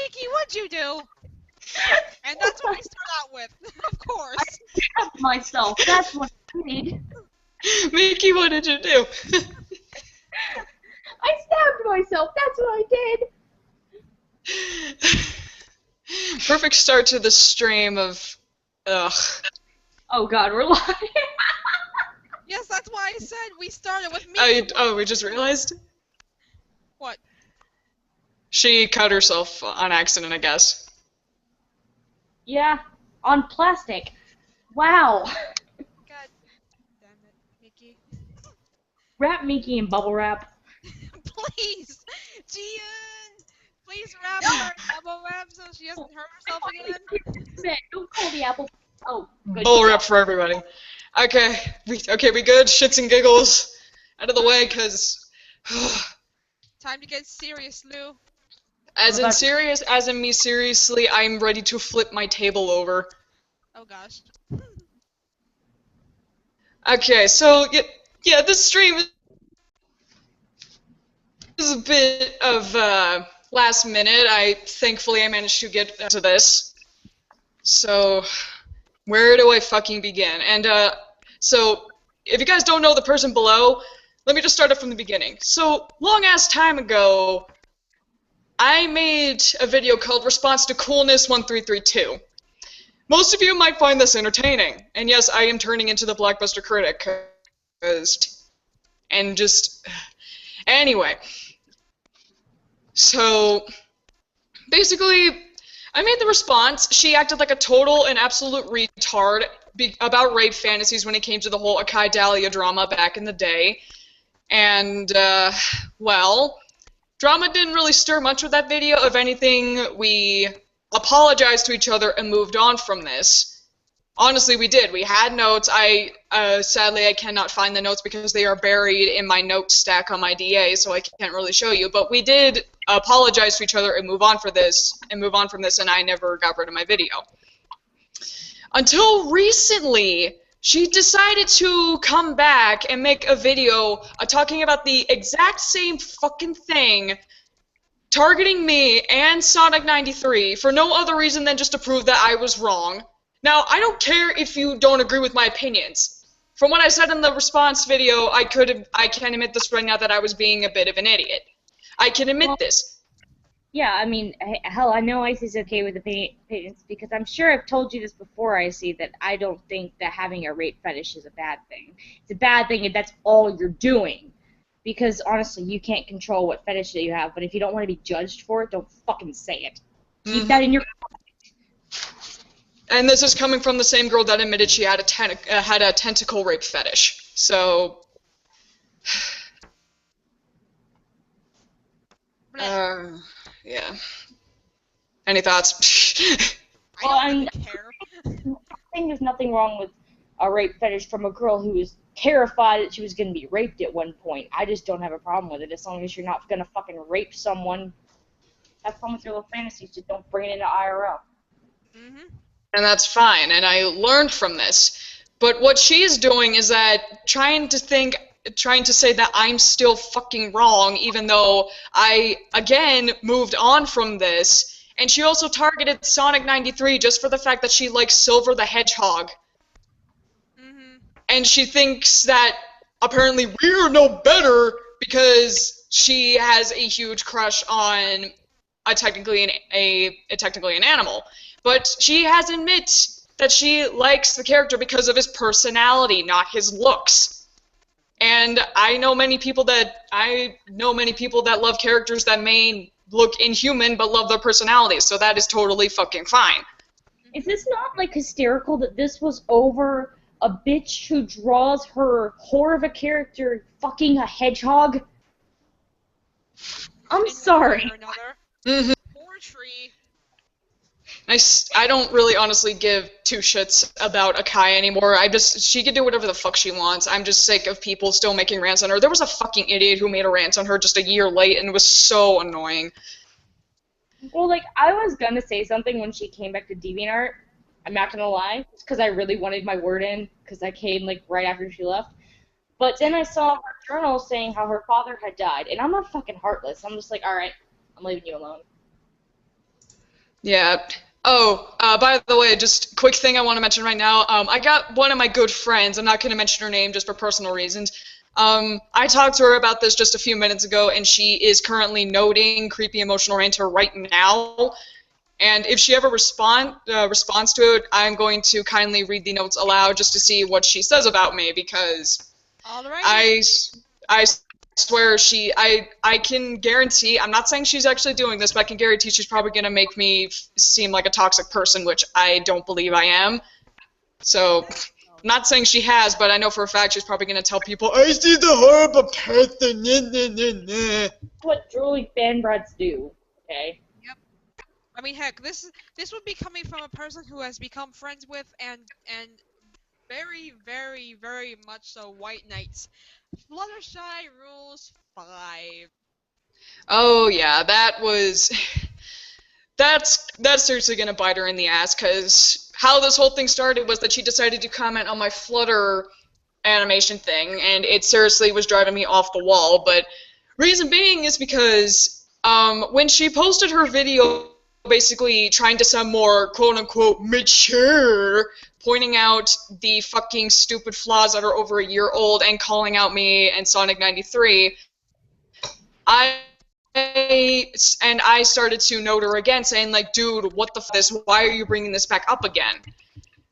Mickey, what'd you do? And that's what we start out with, of course. I stabbed myself. That's what I did. Mickey, what did you do? I stabbed myself. That's what I did. Perfect start to the stream of... Ugh. Oh god, we're live. Yes, that's why I said we started with Mickey. Oh, we just realized? What? She cut herself on accident, I guess. Yeah, on plastic. Wow. God damn it, Mickey. Wrap Mickey in bubble wrap. Please! Gian! Please wrap her in bubble wrap so she doesn't hurt herself again. Don't call the apple. Oh, good. Bull rep for everybody. Okay, we good? Shits and giggles out of the way, cause... Time to get serious, Lou. As in serious, as in me seriously, I'm ready to flip my table over. Oh gosh. Okay, so, yeah, this stream is a bit of, last minute. Thankfully I managed to get to this. So, where do I fucking begin? And, so, if you guys don't know the person below, let me just start it from the beginning. So, long-ass time ago, I made a video called Response to Coolness 1332. Most of you might find this entertaining, and yes, I am turning into the Blockbuster critic, and just... Anyway. So, basically, I made the response. She acted like a total and absolute retard about rape fantasies when it came to the whole Akai Dahlia drama back in the day. And, well, drama didn't really stir much with that video. If anything, we apologized to each other and moved on from this. Honestly, we did. We had notes. Sadly, I cannot find the notes because they are buried in my notes stack on my DA, so I can't really show you. But we did apologize to each other and move on from this, and I never got rid of my video. Until recently, she decided to come back and make a video talking about the exact same fucking thing, targeting me and Sonic 93 for no other reason than just to prove that I was wrong. Now, I don't care if you don't agree with my opinions. From what I said in the response video, I can admit this right now that I was being a bit of an idiot. I can admit this. Yeah, I mean, hell, I know Icy's okay with opinions because I'm sure I've told you this before, Icy, that I don't think that having a rape fetish is a bad thing. It's a bad thing if that's all you're doing. Because, honestly, you can't control what fetish that you have, but if you don't want to be judged for it, don't fucking say it. Keep that in your... And this is coming from the same girl that admitted she had a tentacle rape fetish. So... yeah. Any thoughts? I don't really care. I think there's nothing wrong with a rape fetish from a girl who was terrified that she was going to be raped at one point. I just don't have a problem with it as long as you're not going to fucking rape someone. Have fun with your little fantasies, just don't bring it into IRL. And that's fine, and I learned from this. But what she's doing is that trying to say that I'm still fucking wrong, even though I, again, moved on from this. And she also targeted Sonic 93 just for the fact that she likes Silver the Hedgehog. And she thinks that apparently we're no better because she has a huge crush on technically an animal. But she has admitted that she likes the character because of his personality, not his looks. And I know many people that love characters that may look inhuman but love their personalities, so that is totally fucking fine. Is this not, like, hysterical that this was over a bitch who draws her whore of a character fucking a hedgehog? I'm sorry. Poetry. I don't really honestly give two shits about Akai anymore. She can do whatever the fuck she wants. I'm just sick of people still making rants on her. There was a fucking idiot who made a rant on her just a year late, and it was so annoying. Well, like, I was gonna say something when she came back to DeviantArt. I'm not gonna lie, it's because I really wanted my word in, because I came, like, right after she left. But then I saw her journal saying how her father had died, and I'm not fucking heartless. I'm just like, alright, I'm leaving you alone. Yeah. Oh, by the way, just quick thing I want to mention right now. I got one of my good friends. I'm not going to mention her name just for personal reasons. I talked to her about this just a few minutes ago, and she is currently noting Creepy Emotional Ranter right now. And if she ever responds to it, I'm going to kindly read the notes aloud just to see what she says about me, because Alrighty. I, I swear I can guarantee, I'm not saying she's actually doing this, but I can guarantee she's probably going to make me seem like a toxic person, which I don't believe I am. So, I'm not saying she has, but I know for a fact she's probably going to tell people, I see the horrible person, What drooling fanbrats do, okay? Yep. I mean, heck, this would be coming from a person who has become friends with and very, very, very much so white knights. Fluttershy rules 5. Oh yeah, that's seriously gonna bite her in the ass, because how this whole thing started was that she decided to comment on my Flutter animation thing, and it seriously was driving me off the wall. But reason being is because when she posted her video basically trying to sound more quote-unquote mature, pointing out the fucking stupid flaws that are over a year old and calling out me and Sonic 93, I started to note her again, saying like, dude, what the f this? Why are you bringing this back up again?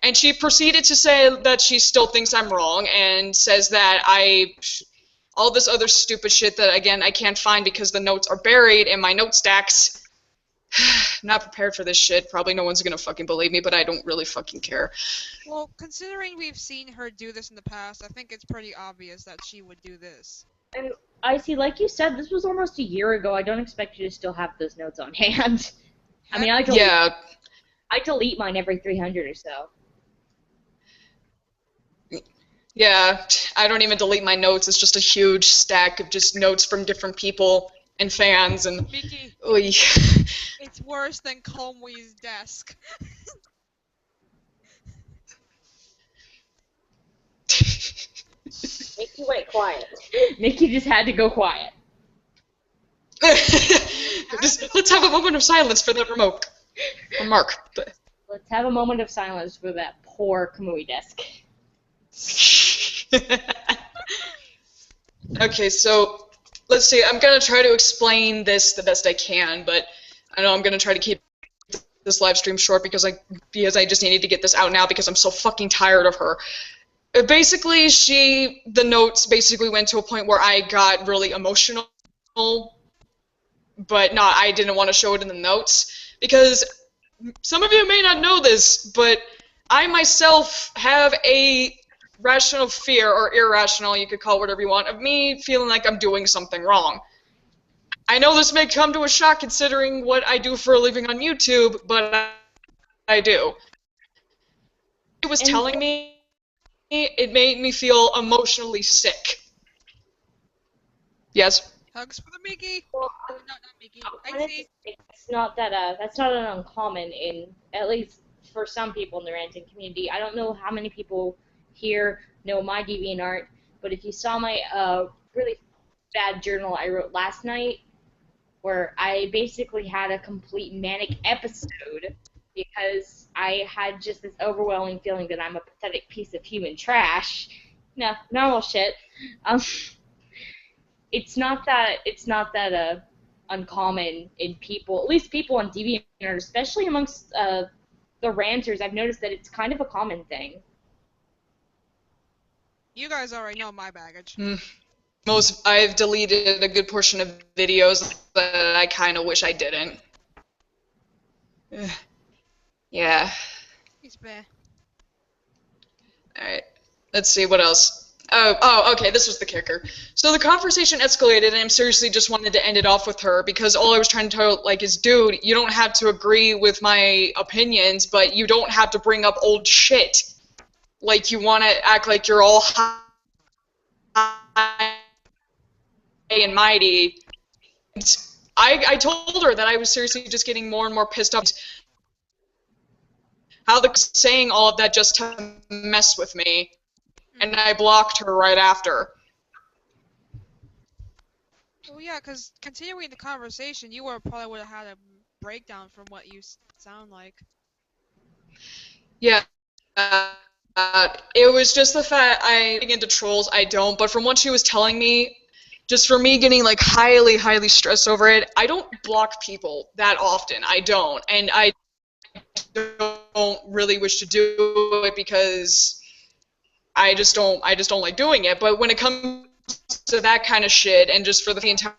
And she proceeded to say that she still thinks I'm wrong, and says that all this other stupid shit that, again, I can't find because the notes are buried in my note stacks. Not prepared for this shit. Probably no one's gonna fucking believe me, but I don't really fucking care. Well, considering we've seen her do this in the past, I think it's pretty obvious that she would do this. And I see, like you said, this was almost a year ago. I don't expect you to still have those notes on hand. I mean, Yeah. I delete mine every 300 or so. Yeah, I don't even delete my notes. It's just a huge stack of just notes from different people and fans, and Mickey, oy. it's worse than Comey's desk. Nikki went quiet. Nikki just had to go quiet. Let's have a moment of silence for that remark. Let's have a moment of silence for that poor Kamui desk. Okay, so let's see. I'm gonna try to explain this the best I can, but I know I'm gonna try to keep this live stream short because I just needed to get this out now because I'm so fucking tired of her. Basically, the notes basically went to a point where I got really emotional, but I didn't want to show it in the notes, because some of you may not know this, but I myself have a rational fear, or irrational, you could call it whatever you want, of me feeling like I'm doing something wrong. I know this may come to a shock considering what I do for a living on YouTube, but I do. It was telling me, it made me feel emotionally sick. Yes? Hugs for the Mickey. Well, Not Mickey. I see. it's not that that's not an uncommon in, at least for some people in the ranting community. I don't know how many people here know my DeviantArt, but if you saw my really bad journal I wrote last night, where I basically had a complete manic episode because I had just this overwhelming feeling that I'm a pathetic piece of human trash. No, normal shit. Um, it's not that uncommon in people, at least people on DeviantArt, especially amongst the ranters. I've noticed that it's kind of a common thing. You guys already know my baggage. I've deleted a good portion of videos that I kind of wish I didn't. Yeah. It's bad. Alright. Let's see, what else? Oh, okay, this was the kicker. So the conversation escalated, and I seriously just wanted to end it off with her, because all I was trying to tell, like, is, dude, you don't have to agree with my opinions, but you don't have to bring up old shit. Like, you want to act like you're all high and mighty. I told her that I was seriously just getting more and more pissed off. How they're saying all of that just to mess with me, and I blocked her right after. Well, yeah, because continuing the conversation, you probably would have had to breakdown from what you sound like. Yeah. It was just the fact I get into trolls, I don't, but from what she was telling me, just for me getting like highly, highly stressed over it, I don't block people that often. I don't. And I don't really wish to do it because I just don't like doing it. But when it comes to that kind of shit and just for the entire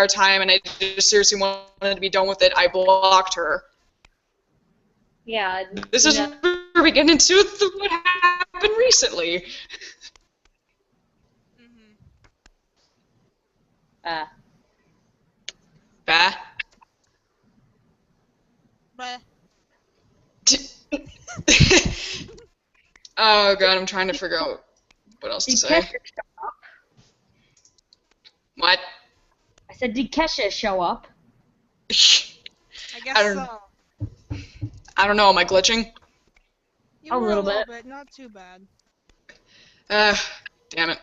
time and I just seriously wanted to be done with it, I blocked her. Yeah. This is where we get into what happened recently. Mhm. Bah. Bleh. Oh god, I'm trying to figure out what else to Did say. Kesha show up? What? I said, did Kesha show up? I guess so. I don't know, am I glitching? You A were little a little bit. bit, not too bad. Damn it.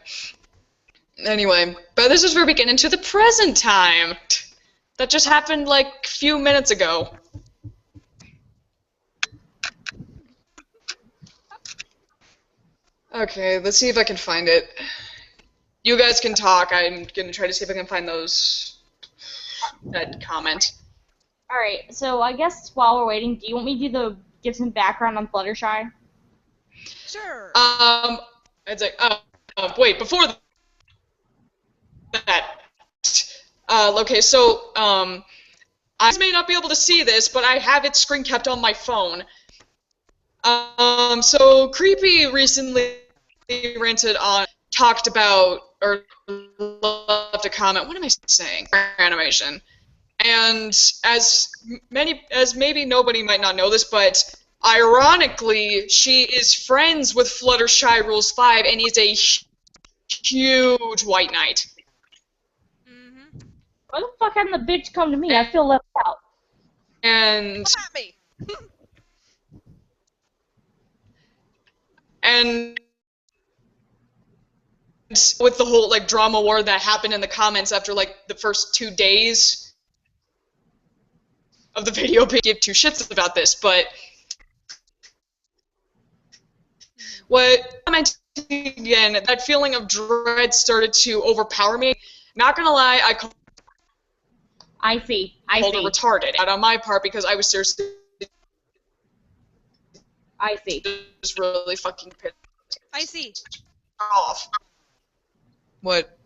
Anyway, but this is where we get into the present time. That just happened like a few minutes ago. Okay, let's see if I can find it. You guys can talk. I'm gonna try to see if I can find that comment. Alright, so I guess while we're waiting, do you want me to give some background on Fluttershy? Sure. It's like, wait, before that, okay, so, I may not be able to see this, but I have it screen capped on my phone. So Creepy recently talked about, or left a comment, what am I saying? Animation. And as maybe nobody might not know this, but ironically, she is friends with Fluttershy Rules 5 and is a huge White Knight. Mhm. Why the fuck hadn't the bitch come to me? I feel left out. And Come at me. and with the whole like drama war that happened in the comments after like the first 2 days of the video, give two shits about this, but what commenting again, that feeling of dread started to overpower me. Not gonna lie, I called I see. her retarded out on my part because I was seriously I see. just really fucking pissed I see. off. What?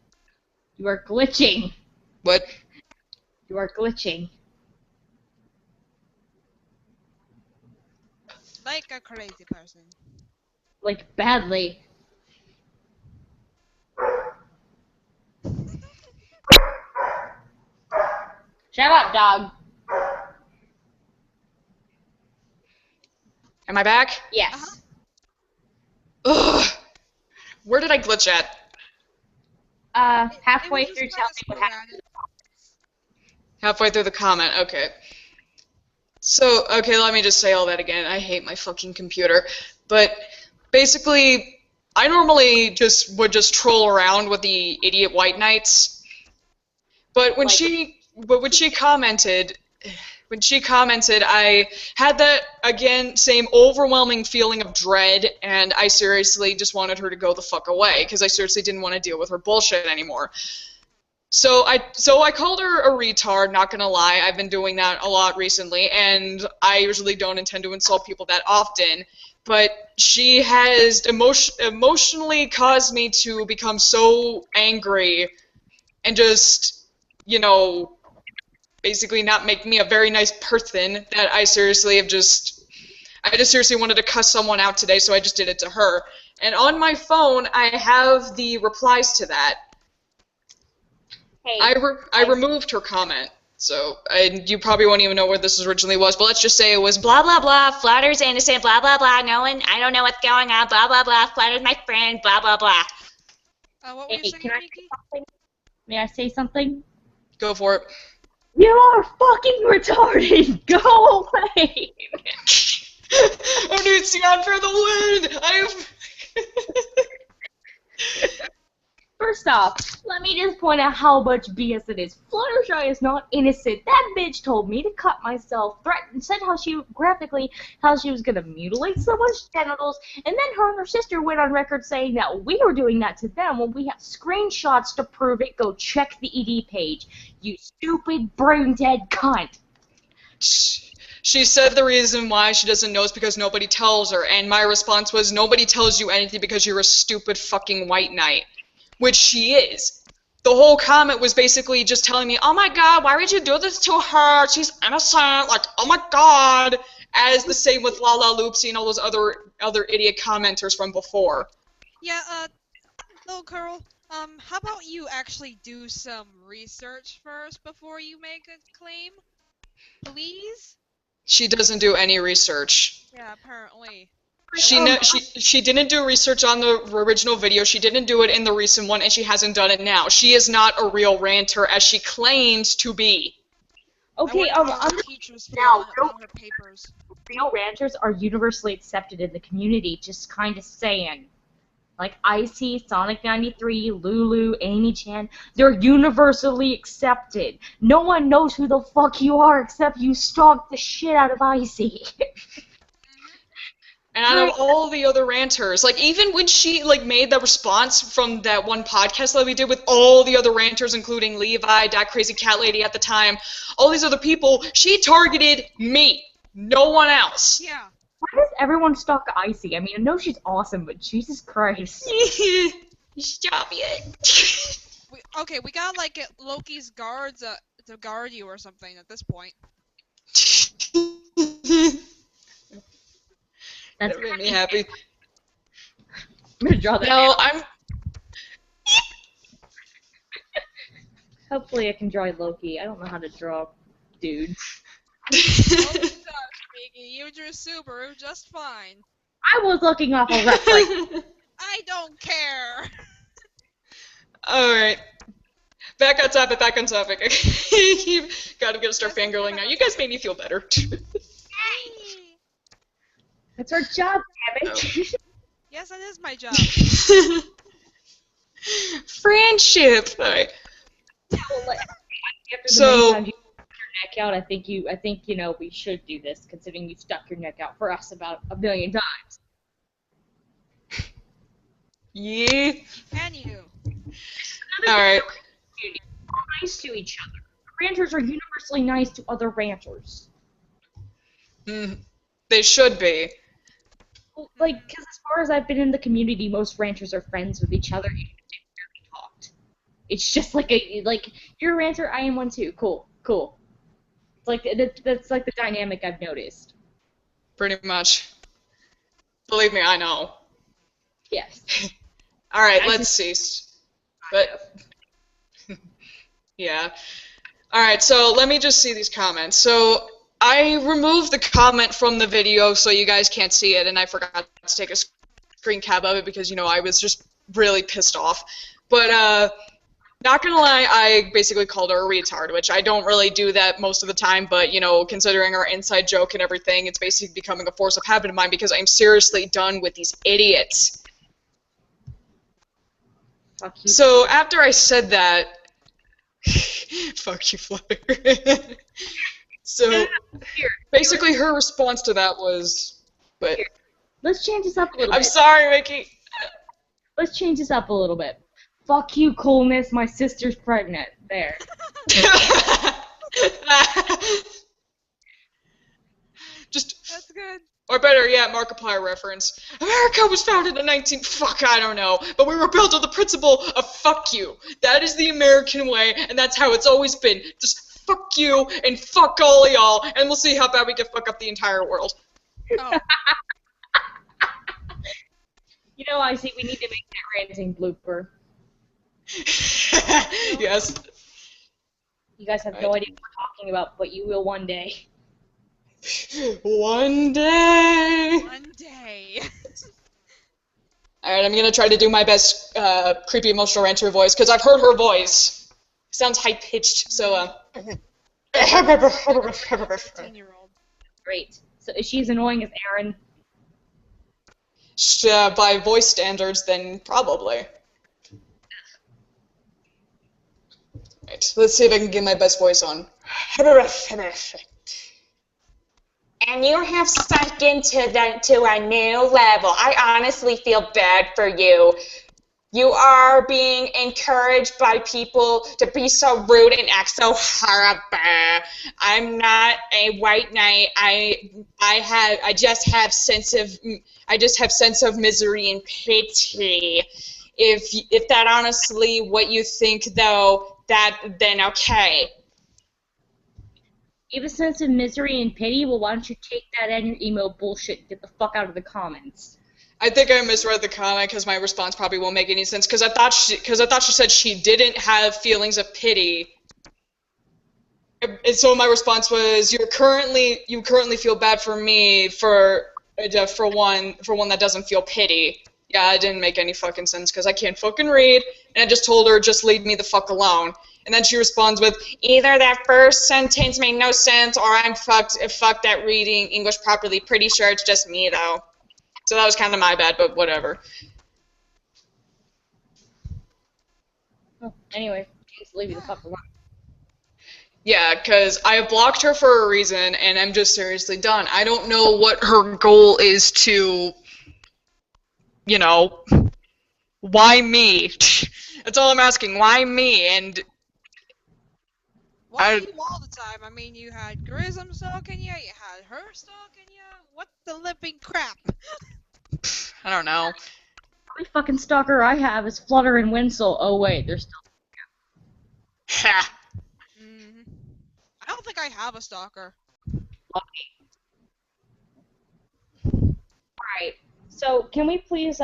You are glitching. What? You are glitching. Like a crazy person. Like, badly. Shut up, dog. Am I back? Yes. Ugh. Where did I glitch at? Halfway It was through just telling me what kinda happened. Halfway through the comment, okay. So, okay, let me just say all that again. I hate my fucking computer. But, basically, I normally would just troll around with the idiot White Knights. But when she commented, I had that, again, same overwhelming feeling of dread, and I seriously just wanted her to go the fuck away, because I seriously didn't want to deal with her bullshit anymore. So I called her a retard, not gonna lie. I've been doing that a lot recently, and I usually don't intend to insult people that often. But she has emotionally caused me to become so angry and just, you know, basically not make me a very nice person that I just seriously wanted to cuss someone out today, so I just did it to her. And on my phone, I have the replies to that. Hey, I removed her comment, so you probably won't even know where this originally was, but let's just say it was blah blah blah, Flutter's innocent, blah blah blah, I don't know what's going on, blah blah blah, Flutter's my friend, blah blah blah. what were you saying, can I say Nikki? something? May I say something? Go for it. You are fucking retarded! Go away! I'm dancing on for the win! First off, let me just point out how much BS it is. Fluttershy is not innocent. That bitch told me to cut myself, threatened, said how she was gonna mutilate someone's genitals, and then her and her sister went on record saying that we were doing that to them when we have screenshots to prove it. Go check the ED page, you stupid brain dead cunt. She said the reason why she doesn't know is because nobody tells her, and my response was, nobody tells you anything because you're a stupid fucking white knight. Which she is. The whole comment was basically just telling me, oh my god, why would you do this to her? She's innocent. Like, oh my god. As the same with Lala Loopsy and all those other idiot commenters from before. Yeah, little Curl, how about you actually do some research first before you make a claim? Please? She doesn't do any research. Yeah, apparently. She didn't do research on the original video, she didn't do it in the recent one, and she hasn't done it now. She is not a real ranter as she claims to be. Okay, I'm teachers now, on her papers. Real ranters are universally accepted in the community, just kind of saying. Like Icy, Sonic 93, Lulu, Amy Chan, they're universally accepted. No one knows who the fuck you are except you stalked the shit out of Icy. And out of all the other ranters, like, even when she, like, made the response from that one podcast that we did with all the other ranters, including Levi, that crazy cat lady at the time, all these other people, she targeted me, no one else. Yeah. Why does everyone stalk Icy? I mean, I know she's awesome, but Jesus Christ. Stop it. We gotta, like, get Loki's guards to guard you or something at this point. That made me happy. I'm gonna draw that. No, I'm. Hopefully, I can draw Loki. I don't know how to draw dudes. You drew Subaru just fine. I was looking off a rep. I don't care. Alright. Back on topic. Gotta start fangirling now. You guys made me feel better. That's our job, damn it. Yes, that is my job. Friendship. Alright. So, you stuck your neck out, I think you know we should do this, considering you stuck your neck out for us about a billion times. Yeah. And you. Alright. Nice to each other. Ranters are universally nice to other ranters. They should be. Like, because as far as I've been in the community, most ranters are friends with each other, even if they've barely talked. It's just like you're a ranter, I am one too. Cool. It's like that's like the dynamic I've noticed. Pretty much. Believe me, I know. Yes. Alright, let's see. But yeah. Alright, so let me just see these comments. So I removed the comment from the video so you guys can't see it, and I forgot to take a screen cap of it because, you know, I was just really pissed off. But, not gonna lie, I basically called her a retard, which I don't really do that most of the time, but, you know, considering our inside joke and everything, it's basically becoming a force of habit of mine because I'm seriously done with these idiots. Fuck you. So after I said that, fuck you, Flutter. So basically her response to that was, but Let's change this up a little bit. I'm sorry, Mickey. Let's change this up a little bit. Fuck you, coolness, my sister's pregnant. There. Just, That's good. or better yet, Markiplier reference. America was founded in fuck, I don't know. But we were built on the principle of fuck you. That is the American way, and that's how it's always been. Just fuck you, and fuck all y'all, and we'll see how bad we can fuck up the entire world. Oh. You know, I see we need to make that ranting blooper. Yes. You guys have no idea what we're talking about, but you will one day. One day. One day. Alright, I'm gonna try to do my best creepy emotional ranter voice, because I've heard her voice. Sounds high-pitched, so, 15-year-old. Great. So is she as annoying as Aaron? by voice standards, then probably. Right, let's see if I can get my best voice on. And you have sunk to a new level. I honestly feel bad for you. You are being encouraged by people to be so rude and act so horrible. I'm not a white knight. I just have sense of misery and pity. If that honestly what you think though, then okay. You have a sense of misery and pity? Well, why don't you take that and your emo bullshit and get the fuck out of the comments? I think I misread the comment because my response probably won't make any sense. Because I thought she said she didn't have feelings of pity, and so my response was, you currently feel bad for me for one that doesn't feel pity. Yeah, it didn't make any fucking sense because I can't fucking read, and I just told her just leave me the fuck alone. And then she responds with, either that first sentence made no sense or I'm fucked at reading English properly. Pretty sure it's just me though. So that was kind of my bad, but whatever. Oh, anyway, just leave you the fuck alone. Yeah, because I have blocked her for a reason, and I'm just seriously done. I don't know what her goal is to, why me? That's all I'm asking. Why me? And Why you all the time? I mean, you had Grism stalking you had her stalking you. What the living crap? I don't know. The only fucking stalker I have is Flutter and Winsel. Oh wait, they're still. Ha! I don't think I have a stalker. Alright, so can we please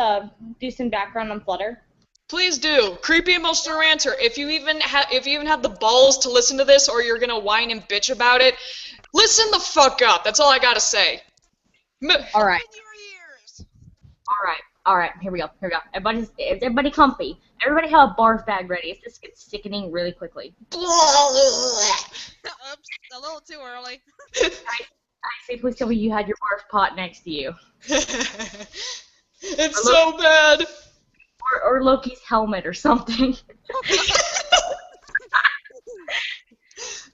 do some background on Flutter? Please do. Creepy Emotional Ranter. If you even have the balls to listen to this, or you're gonna whine and bitch about it, listen the fuck up. That's all I gotta say. Alright. Open your ears. Alright, here we go. Everybody comfy. Everybody have a barf bag ready. This gets sickening really quickly. Oops, a little too early. I say please tell me you had your barf pot next to you. It's so bad. Or Loki's helmet or something.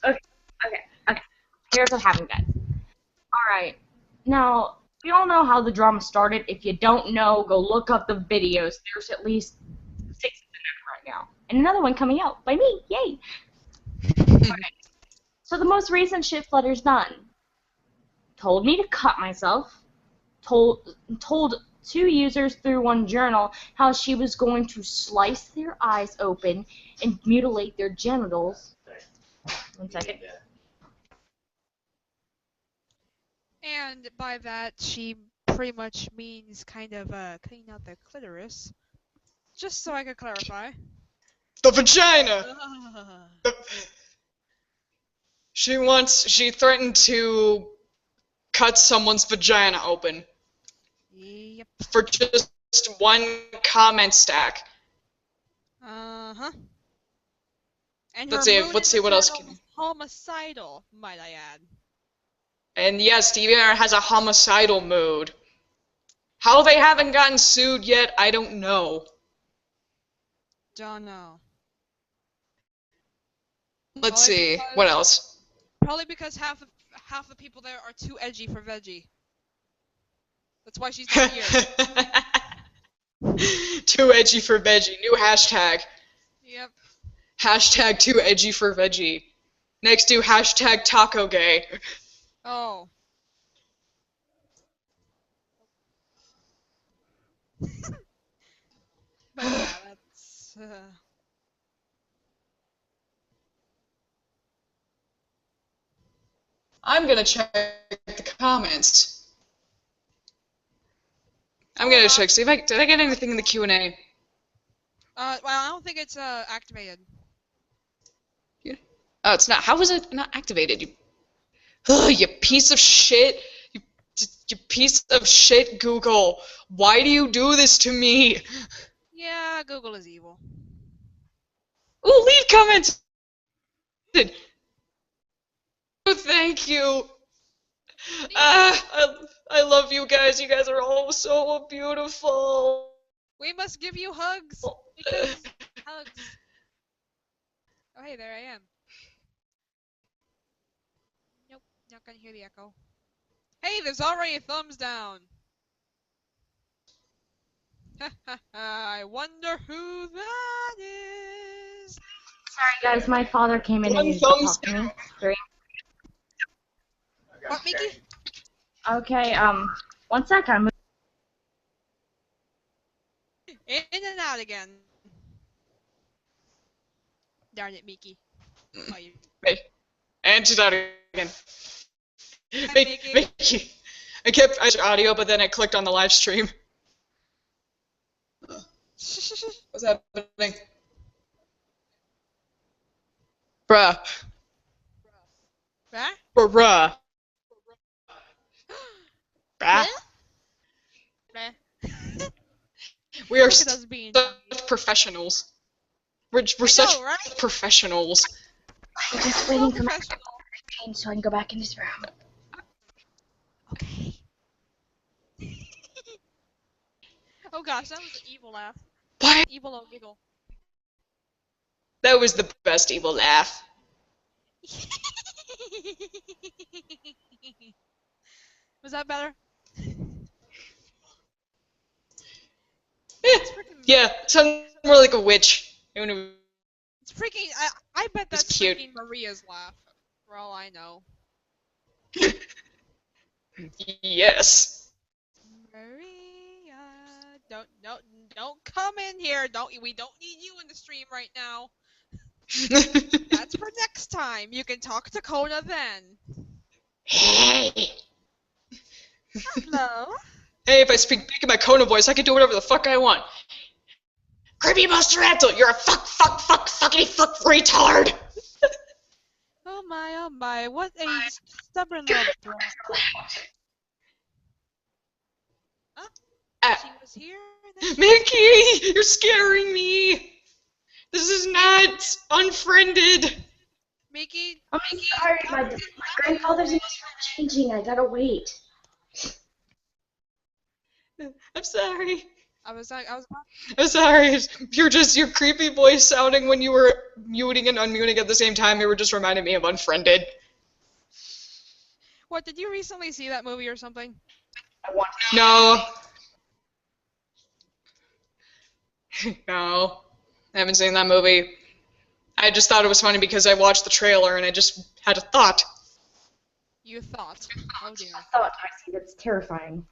Okay. Here's what happened, guys. Alright. Now, we all know how the drama started. If you don't know, go look up the videos. There's at least 6 of them right now. And another one coming out by me. Yay! Okay. So the most recent shit Flutter's done. Told me to cut myself. Told 2 users through one journal how she was going to slice their eyes open and mutilate their genitals. 1 second. And by that, she pretty much means kind of cutting out the clitoris. Just so I could clarify. The vagina. She threatened to cut someone's vagina open. Yep. For just one comment stack. Uh-huh. And Let's see what else can. Homicidal, might I add. And yes, DeviantArt has a homicidal mode. How they haven't gotten sued yet, I don't know. Don't know. Let's see, what else? Probably because half the people there are too edgy for veggie. That's why she's not here. Too edgy for veggie. New hashtag. Yep. Hashtag too edgy for veggie. Next do hashtag taco gay. Oh. But yeah, that's... I'm gonna check the comments. I'm gonna check, see if did I get anything in the Q&A? Well, I don't think it's activated. Yeah. Oh, it's not. How was it not activated? You piece of shit. You piece of shit, Google. Why do you do this to me? Yeah, Google is evil. Ooh, leave comments. Oh, thank you. I love you guys. You guys are all so beautiful. We must give you hugs. Because hugs. Oh, hey, there I am. Nope, not gonna hear the echo. Hey, there's already a thumbs down. I wonder who that is. Sorry, guys, my father came in and One needed to thumbs talk to me. Very. What, Mickey? Okay, one sec, I'm. In and out again. Darn it, Mickey. Oh, you. Wait. And she's out again. Hi, Mickey. Mickey. I kept audio, but then I clicked on the live stream. What's happening? Bruh. Huh? Bruh. Bruh. Bleh. We are Look at us being dummies. such professionals. We're I such know, right? professionals. I'm just So waiting for my professional. change so I can go back in this room. Okay. Oh gosh, that was an evil laugh. What? Evil or giggle. That was the best evil laugh. Was that better? Eh, It's freaking. yeah, sounded more like a witch. It's freaking. I bet It's that's cute. freaking Maria's laugh. For all I know. Yes. Maria, don't come in here. We don't need you in the stream right now. That's for next time. You can talk to Kona then. Hey. Hello. Hey, if I speak in my Kona voice, I can do whatever the fuck I want. CreepyEmotionalRanter, you're a fuckity fuck retard. Oh my, what a stubborn little brat. Huh? She was here. Then Mickey, you're scaring me. This is not unfriended. Mickey. I'm sorry, my grandfather's in this room changing. I gotta wait. I'm sorry. I was about. I'm sorry. Your creepy voice sounding when you were muting and unmuting at the same time. You were just reminding me of Unfriended. What, did you recently see that movie or something? No. No. I haven't seen that movie. I just thought it was funny because I watched the trailer and I just had a thought. You thought. Oh dear. Oh, I see. That's terrifying.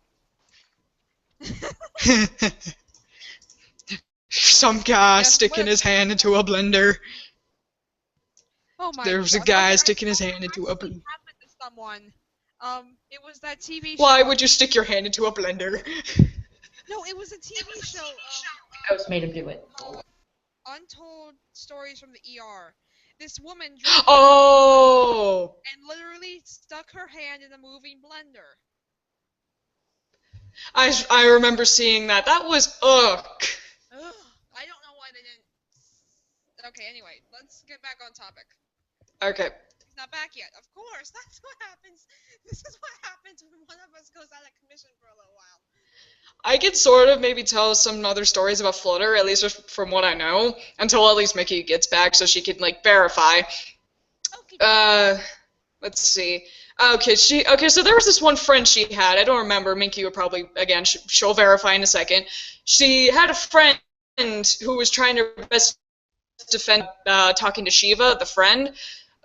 Some guy Yes, sticking what- his hand into a blender. Oh my There was a gosh. guy Okay, sticking his I hand into a actually blender. happened to someone. It was that TV show. Why would you stick your hand into a blender? No, it was a TV show. Ghost made him do it. Untold Stories from the ER. This woman drank Oh! and literally stuck her hand in a moving blender. I remember seeing that. That was ugh. Ugh. I don't know why they didn't. Okay, anyway, let's get back on topic. Okay. He's not back yet. Of course, that's what happens. This is what happens when one of us goes out of commission for a little while. I could sort of maybe tell some other stories about Flutter, at least just from what I know, until at least Mickey gets back so she can like verify. Okay. Let's see. Okay, so there was this one friend she had. I don't remember. Minky would probably, again, she'll verify in a second. She had a friend who was trying to best defend talking to Shiva, the friend.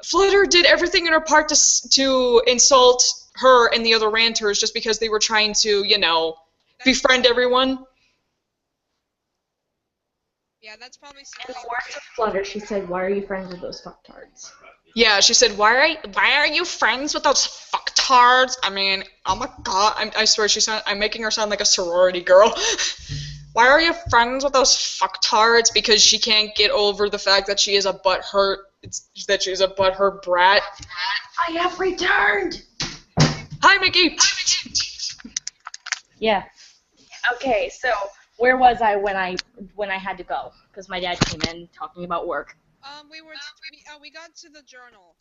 Flutter did everything in her part to insult her and the other ranters just because they were trying to, befriend everyone. Yeah, that's probably In the something. words of Flutter, she said, "Why are you friends with those fucktards?" Yeah, she said, why are you friends with those fucktards? I mean, oh my god, I swear I'm making her sound like a sorority girl. Why are you friends with those fucktards? Because she can't get over the fact that she is a butthurt brat. I have returned! Hi, Mickey! Yeah. Okay, so where was I when I had to go? Because my dad came in talking about work. We got to the journal.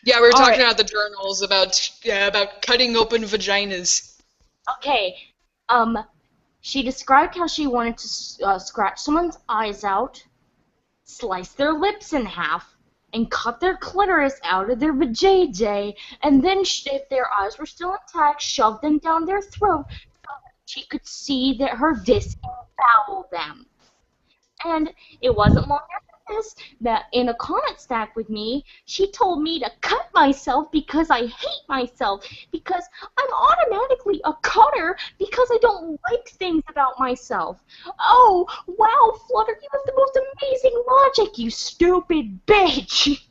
Yeah, we were talking Alright. about the journals, about cutting open vaginas. Okay, she described how she wanted to scratch someone's eyes out slice their lips in half, and cut their clitoris out of their vajayjay, and then, if their eyes were still intact, shove them down their throat so that she could see that her disembowel them. And it wasn't long after this that in a comment stack with me, she told me to cut myself because I hate myself, because I'm automatically a cutter because I don't like things about myself. Oh, wow, Flutter, you have the most amazing logic, you stupid bitch.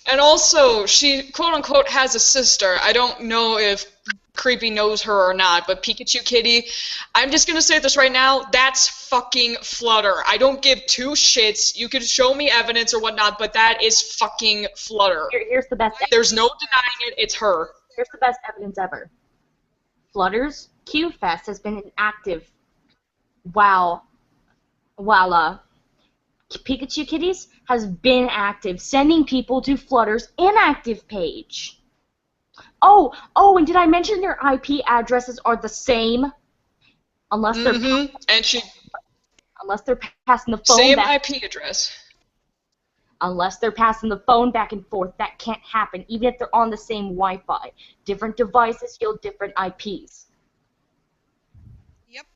And also, she quote-unquote has a sister. I don't know if Creepy knows her or not, but Pikachu Kitty, I'm just gonna say this right now, that's fucking Flutter. I don't give two shits. You could show me evidence or whatnot, but that is fucking Flutter. Here's the best. There's no denying it, it's her. Here's the best evidence ever. Flutter's Q Fest has been inactive. Wow. Pikachu Kitties has been active, sending people to Flutter's inactive page. Oh, and did I mention their IP addresses are the same? Unless they're unless they're passing the phone same back. IP address. Unless they're passing the phone back and forth, that can't happen, even if they're on the same Wi-Fi. Different devices yield different IPs. Yep.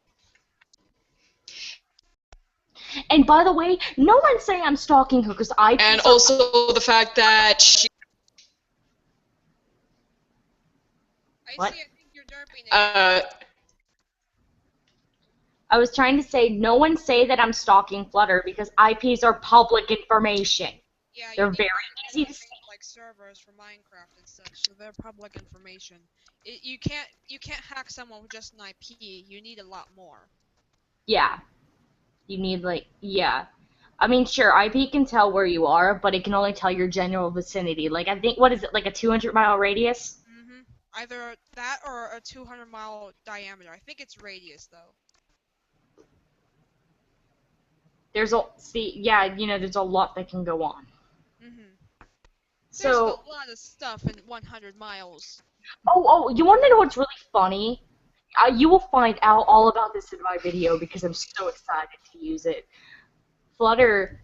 And by the way, no one say I'm stalking her because IPs And also the fact that she... What? I think you're derping it. I was trying to say, no one say that I'm stalking Flutter because IPs are public information. Yeah, They're very easy to see. like servers for Minecraft and such, so they're public information. You can't hack someone with just an IP. You need a lot more. Yeah. You need, yeah. I mean, sure, IP can tell where you are, but it can only tell your general vicinity. Like, I think, what is it, like a 200-mile radius? Mm-hmm. Either that or a 200-mile diameter. I think it's radius, though. There's there's a lot that can go on. Mm-hmm. So, There's a lot of stuff in 100 miles. you want to know what's really funny? You will find out all about this in my video because I'm so excited to use it. Flutter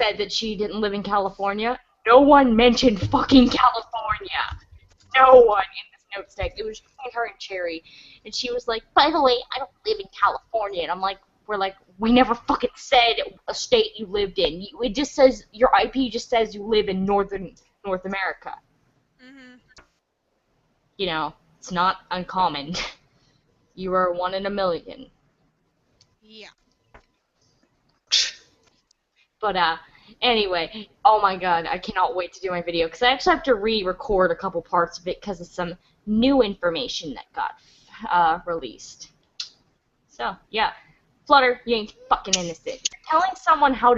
said that she didn't live in California. No one mentioned fucking California. No one in this note stack. It was just like her and Cherry. And she was like, by the way, I don't live in California. And I'm like, we never fucking said a state you lived in. It just says, your IP just says you live in North America. Mm-hmm. You know, it's not uncommon. You are one in a million. Yeah. But, anyway, oh my god, I cannot wait to do my video, because I actually have to re-record a couple parts of it because of some new information that got released. So, yeah. Flutter, you ain't fucking innocent. You're telling someone how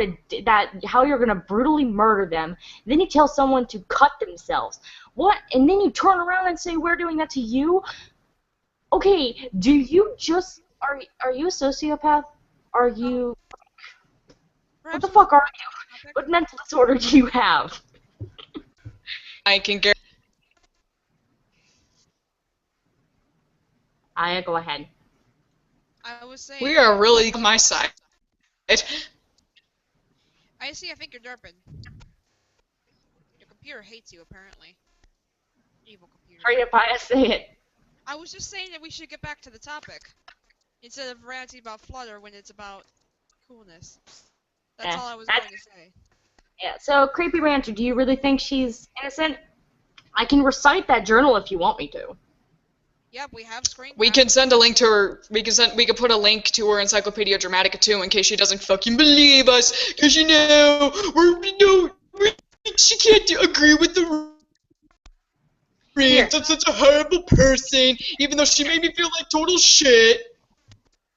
you're gonna brutally murder them, and then you tell someone to cut themselves. What? And then you turn around and say we're doing that to you? Okay, do you just are you a sociopath? Are you what the fuck are you? What mental disorder do you have? I can guarantee... Aya, go ahead. I was saying. We are really on my side. I think you're derping. Your computer hates you, apparently. Evil computer. Hurry up, Aya, say it. I was just saying that we should get back to the topic. Instead of ranting about Flutter when it's about coolness. That's all I was going to say. Yeah, so, Creepy Ranter, do you really think she's innocent? I can recite that journal if you want me to. Yep, we have screen We can send a link to her. We can put a link to her Encyclopedia Dramatica too, in case she doesn't fucking believe us. Cause she can't agree with the reads. I'm such a horrible person, even though she made me feel like total shit.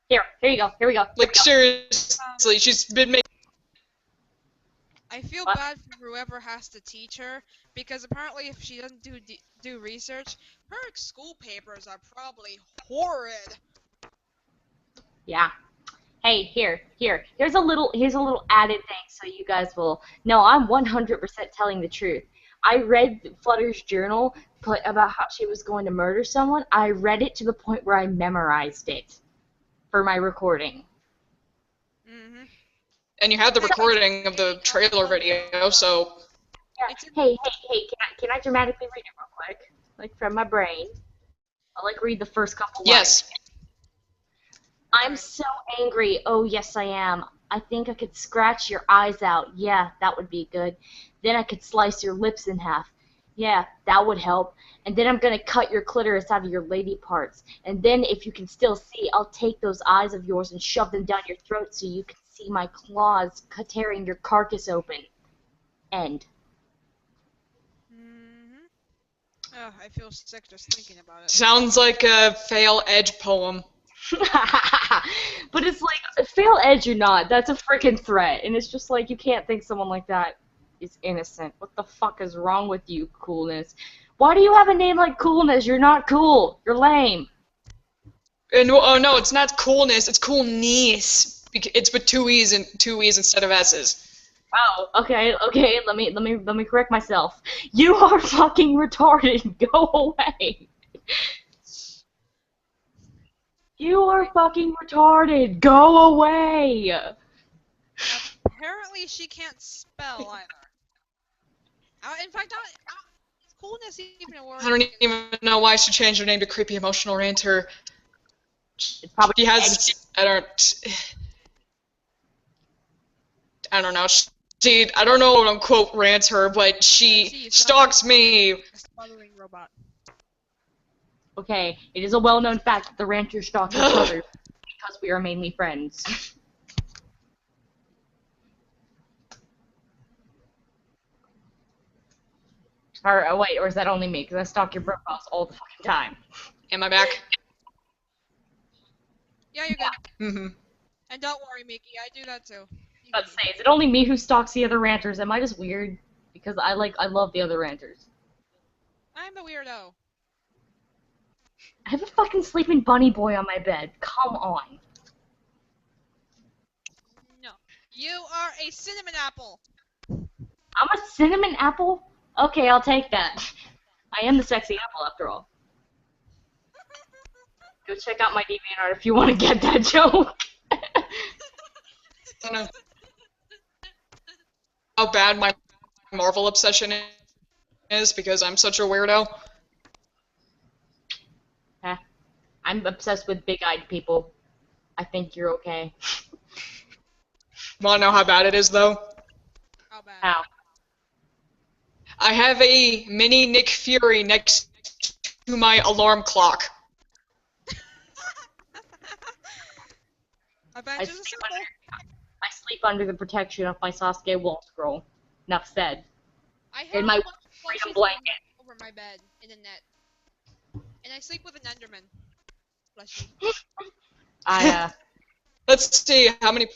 Here you go. Like seriously, she's been making. I feel bad for whoever has to teach her, because apparently if she doesn't do research, her school papers are probably horrid. Yeah. Hey, here's a little added thing so you guys will know I'm 100% telling the truth. I read Flutter's journal about how she was going to murder someone. I read it to the point where I memorized it for my recording. Mm-hmm. And you have the recording of the trailer video, so... Yeah. It's in, Hey, can I dramatically read it real quick? Like, from my brain. I'll, like, read the first couple lines. Yes. I'm Alright. so angry. Oh, yes, I am. I think I could scratch your eyes out. Yeah, that would be good. Then I could slice your lips in half. Yeah, that would help. And then I'm going to cut your clitoris out of your lady parts. And then, if you can still see, I'll take those eyes of yours and shove them down your throat so you can see my claws tearing your carcass open. End. Oh, I feel sick just thinking about it. Sounds like a fail edge poem. But it's like, fail edge or not, that's a freaking threat. And it's just like, you can't think someone like that is innocent. What the fuck is wrong with you, Coolness? Why do you have a name like Coolness? You're not cool. You're lame. And, oh no, it's not coolness, it's coolness. It's with two E's instead of S's. Oh, okay, let me correct myself. You are fucking retarded. Go away. You are fucking retarded. Go away. Apparently she can't spell either. In fact, is coolness even a word? I don't even know why she changed her name to Creepy Emotional Ranter. It's probably She has, I don't know, I don't know what unquote rants her, but she stalks me. A stuttering robot. okay. It is a well-known fact that the ranchers stalk each other because we are mainly friends. Or wait, or is that only me? Because I stalk your profiles all the fucking time. Am I back? Yeah, you're good. Mm-hmm. And don't worry, Mickey, I do that too. Let's say, is it only me who stalks the other ranters? Am I just weird? Because I love the other ranters. I'm the weirdo. I have a fucking sleeping bunny boy on my bed. Come on. No. You are a cinnamon apple. I'm a cinnamon apple? Okay, I'll take that. I am the sexy apple after all. Go check out my DeviantArt if you want to get that joke. I don't know how bad my Marvel obsession is because I'm such a weirdo. I'm obsessed with big-eyed people. I think you're okay. Wanna know how bad it is, though? How bad? How? I have a mini Nick Fury next to my alarm clock. Avengers Assemble. I sleep under the protection of my Sasuke wall scroll. Enough said. I have In my a bunch of freedom plushies blanket. over my bed in a net. And I sleep with an Enderman. Plushie. Let's see how many.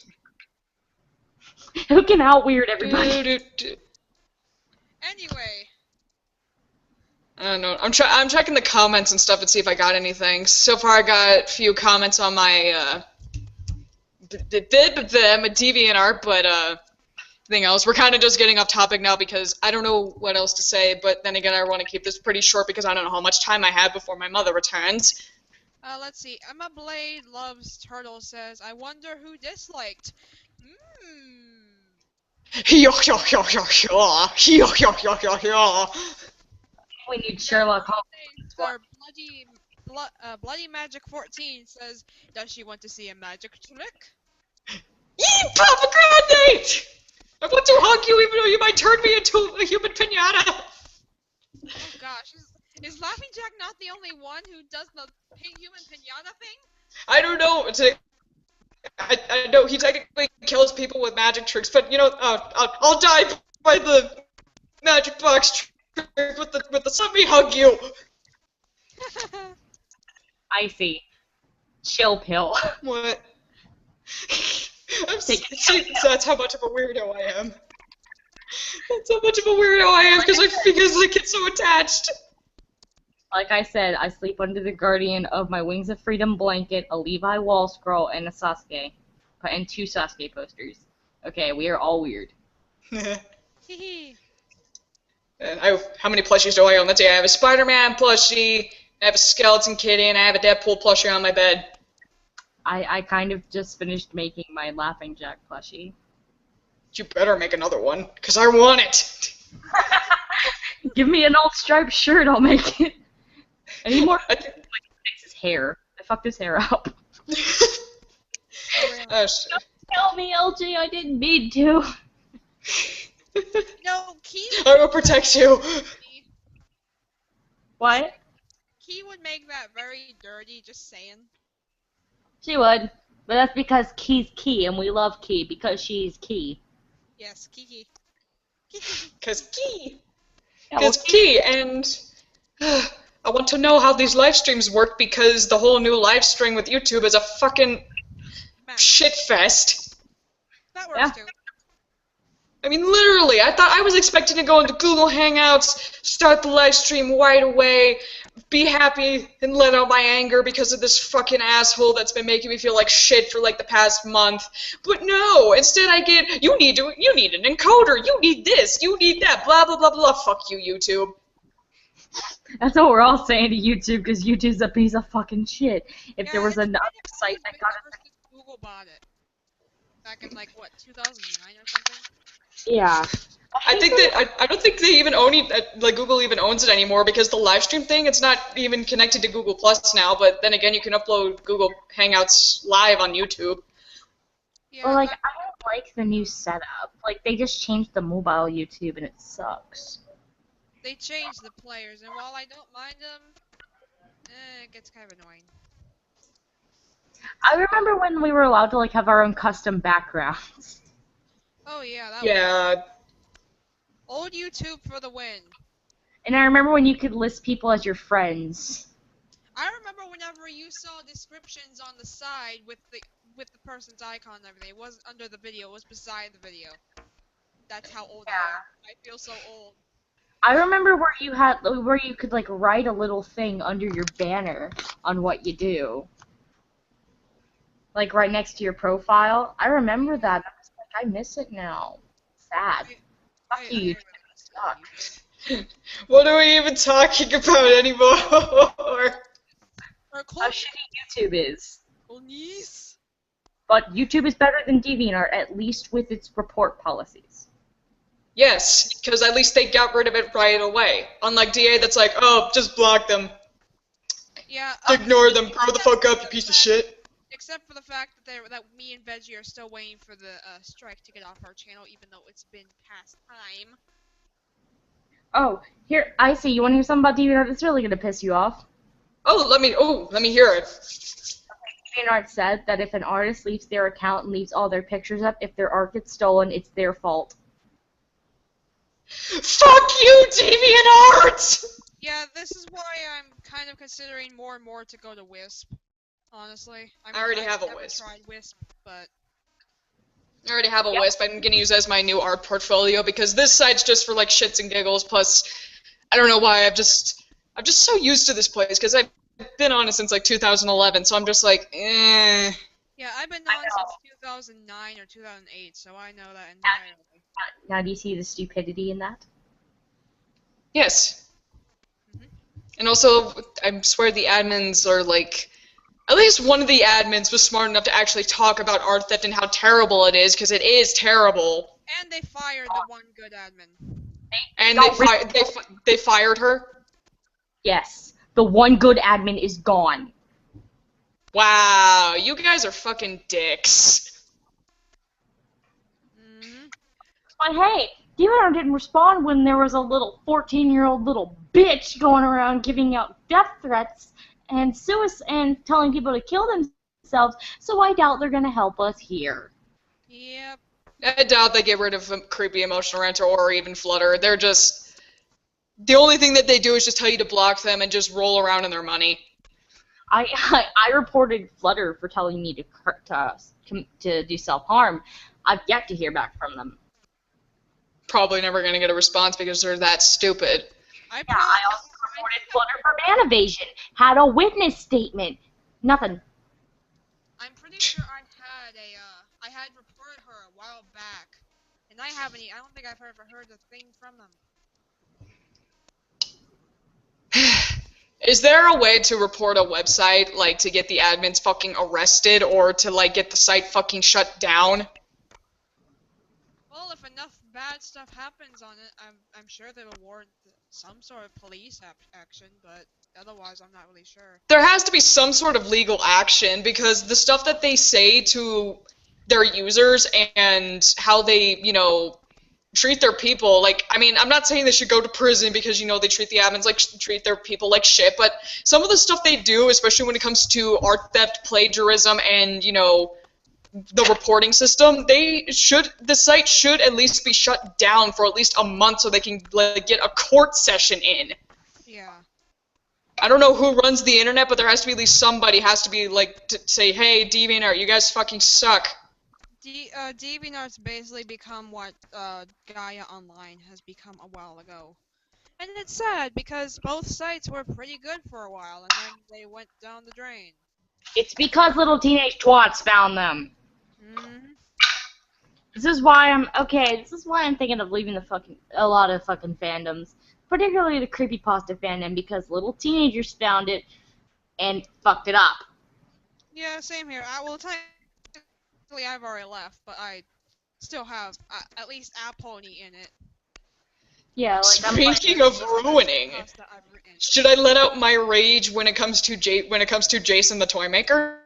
Who can out-weird everybody? Anyway. I don't know. I'm checking the comments and stuff and see if I got anything. So far, I got a few comments on my my DeviantArt, but anything else. We're kind of just getting off topic now because I don't know what else to say. But then again, I want to keep this pretty short because I don't know how much time I have before my mother returns. Let's see. Emma Blade Loves Turtle says, I wonder who disliked. We need Sherlock Holmes. Our Bloody Magic 14 says, does she want to see a magic trick? Yee, Papa Granddate! I want to hug you even though you might turn me into a human pinata! Oh gosh, is Laughing Jack not the only one who does the human pinata thing? I don't know. I know he technically kills people with magic tricks, but you know, I'll die by the magic box trick with the let me hug you. Icy. Chill pill. What? See, that's how much of a weirdo I am. That's how much of a weirdo I am because I get so attached. Like I said, I sleep under the guardian of my Wings of Freedom blanket, a Levi wall scroll, and a Sasuke. And 2 Sasuke posters. Okay, we are all weird. Hehe. And how many plushies do I own? Let's see, I have a Spider-Man plushie, I have a Skeleton Kitty, and I have a Deadpool plushie on my bed. I kind of just finished making my Laughing Jack plushie. You better make another one, because I want it. Give me an old striped shirt, I'll make it. I need more. I think- Fix his hair. I fucked his hair up. Oh, really. Oh, shit. Tell me, LJ, I didn't mean to. No, Key. I will protect you. What? Key would make that very dirty. Just saying. She would. But that's because Key's Key, and we love Key because she's Key. Yes, Kiki. Because key. Yeah, well, Because key, and I want to know how these live streams work because the whole new live stream with YouTube is a fucking Man, shit fest. that works Yeah. too. I mean, literally, I was expecting to go into Google Hangouts, start the live stream right away, be happy, and let out my anger because of this fucking asshole that's been making me feel like shit for like the past month. But no, instead I get, you need an encoder, you need this, you need that, blah blah blah blah. Fuck you, YouTube. That's what we're all saying to YouTube because YouTube's a piece of fucking shit. If there was it's another kind of site that got ever since Google bought it. Back in like what, 2009 or something? Yeah. I think that I don't think they even own it, like Google even owns it anymore because the live stream thing, it's not even connected to Google Plus now. But then again, you can upload Google Hangouts live on YouTube. Yeah. Well, like, I don't like the new setup. Like, they just changed the mobile YouTube and it sucks. They changed the players, and while I don't mind them, it gets kind of annoying. I remember when we were allowed to, like, have our own custom backgrounds. Oh yeah, that was Yeah. old YouTube for the win. And I remember when you could list people as your friends. I remember whenever you saw descriptions on the side with the person's icon and everything. It wasn't under the video, it was beside the video. That's how old I am. I feel so old. I remember where you could like write a little thing under your banner on what you do. Like right next to your profile. I remember that. I was like, I miss it now. Sad. Fuck you, really suck. miss YouTube. What are we even talking about anymore? Or How shitty YouTube is. Niece. But YouTube is better than DeviantArt, at least with its report policies. Yes, because at least they got rid of it right away. Unlike DA, that's like, oh, just block them, Yeah. ignore them, grow the fuck up, you piece of shit. Except for the fact that me and Veggie are still waiting for the strike to get off our channel, even though it's been past time. Oh, here, I see. You want to hear something about DeviantArt that's really going to piss you off? Oh, let me hear it. DeviantArt said that if an artist leaves their account and leaves all their pictures up, if their art gets stolen, it's their fault. Fuck you, DeviantArt! Yeah, this is why I'm kind of considering more and more to go to Wisp. Honestly, I already have a never Wisp. tried Wisp, but I already have a Wisp. I'm gonna use it as my new art portfolio because this site's just for like shits and giggles. Plus, I don't know why. I'm just so used to this place because I've been on it since like 2011. So I'm just like, eh. yeah, I've been on since 2009 or 2008, so I know that entirely. Now, do you see the stupidity in that? Yes. Mhm. And also, I swear the admins are like, at least one of the admins was smart enough to actually talk about art theft and how terrible it is, because it is terrible. And they fired the one good admin. And Got they fired her. Yes. The one good admin is gone. Wow, you guys are fucking dicks. Hmm. But hey, DeviantArt didn't respond when there was a little 14-year-old little bitch going around giving out death threats and suicide and telling people to kill themselves, so I doubt they're gonna help us here. Yep. I doubt they get rid of CreepyEmotionalRanter or even Flutter. They're just... The only thing that they do is just tell you to block them and just roll around in their money. I reported Flutter for telling me to do self-harm. I've yet to hear back from them. Probably never gonna get a response because they're that stupid. I Yeah, I also reported Flutter for ban evasion. Had a witness statement. Nothing. I'm pretty sure I had reported her a while back, and I don't think I've ever heard a thing from them. Is there a way to report a website, like, to get the admins fucking arrested or to, like, get the site fucking shut down? Well, bad stuff happens on it, I'm sure they will warrant some sort of police action, but otherwise, I'm not really sure. There has to be some sort of legal action because the stuff that they say to their users and how they, treat their people, like, I mean, I'm not saying they should go to prison because, they treat the admins like, treat their people like shit, but some of the stuff they do, especially when it comes to art theft, plagiarism, and, the reporting system, the site should at least be shut down for at least a month so they can, like, get a court session in. Yeah. I don't know who runs the internet, but there has to be at least somebody has to be, like, to say, hey, DeviantArt, you guys fucking suck. DeviantArt's basically become what Gaia Online has become a while ago. And it's sad because both sites were pretty good for a while and then they went down the drain. It's because little teenage twats found them. Mm-hmm. This is why I'm thinking of leaving a lot of fucking fandoms, particularly the creepypasta fandom, because little teenagers found it and fucked it up. Yeah, same here. Technically I've already left, but I still have at least a pony in it. Yeah, Speaking of ruining, should I let out my rage when it comes to Jason the Toy Maker?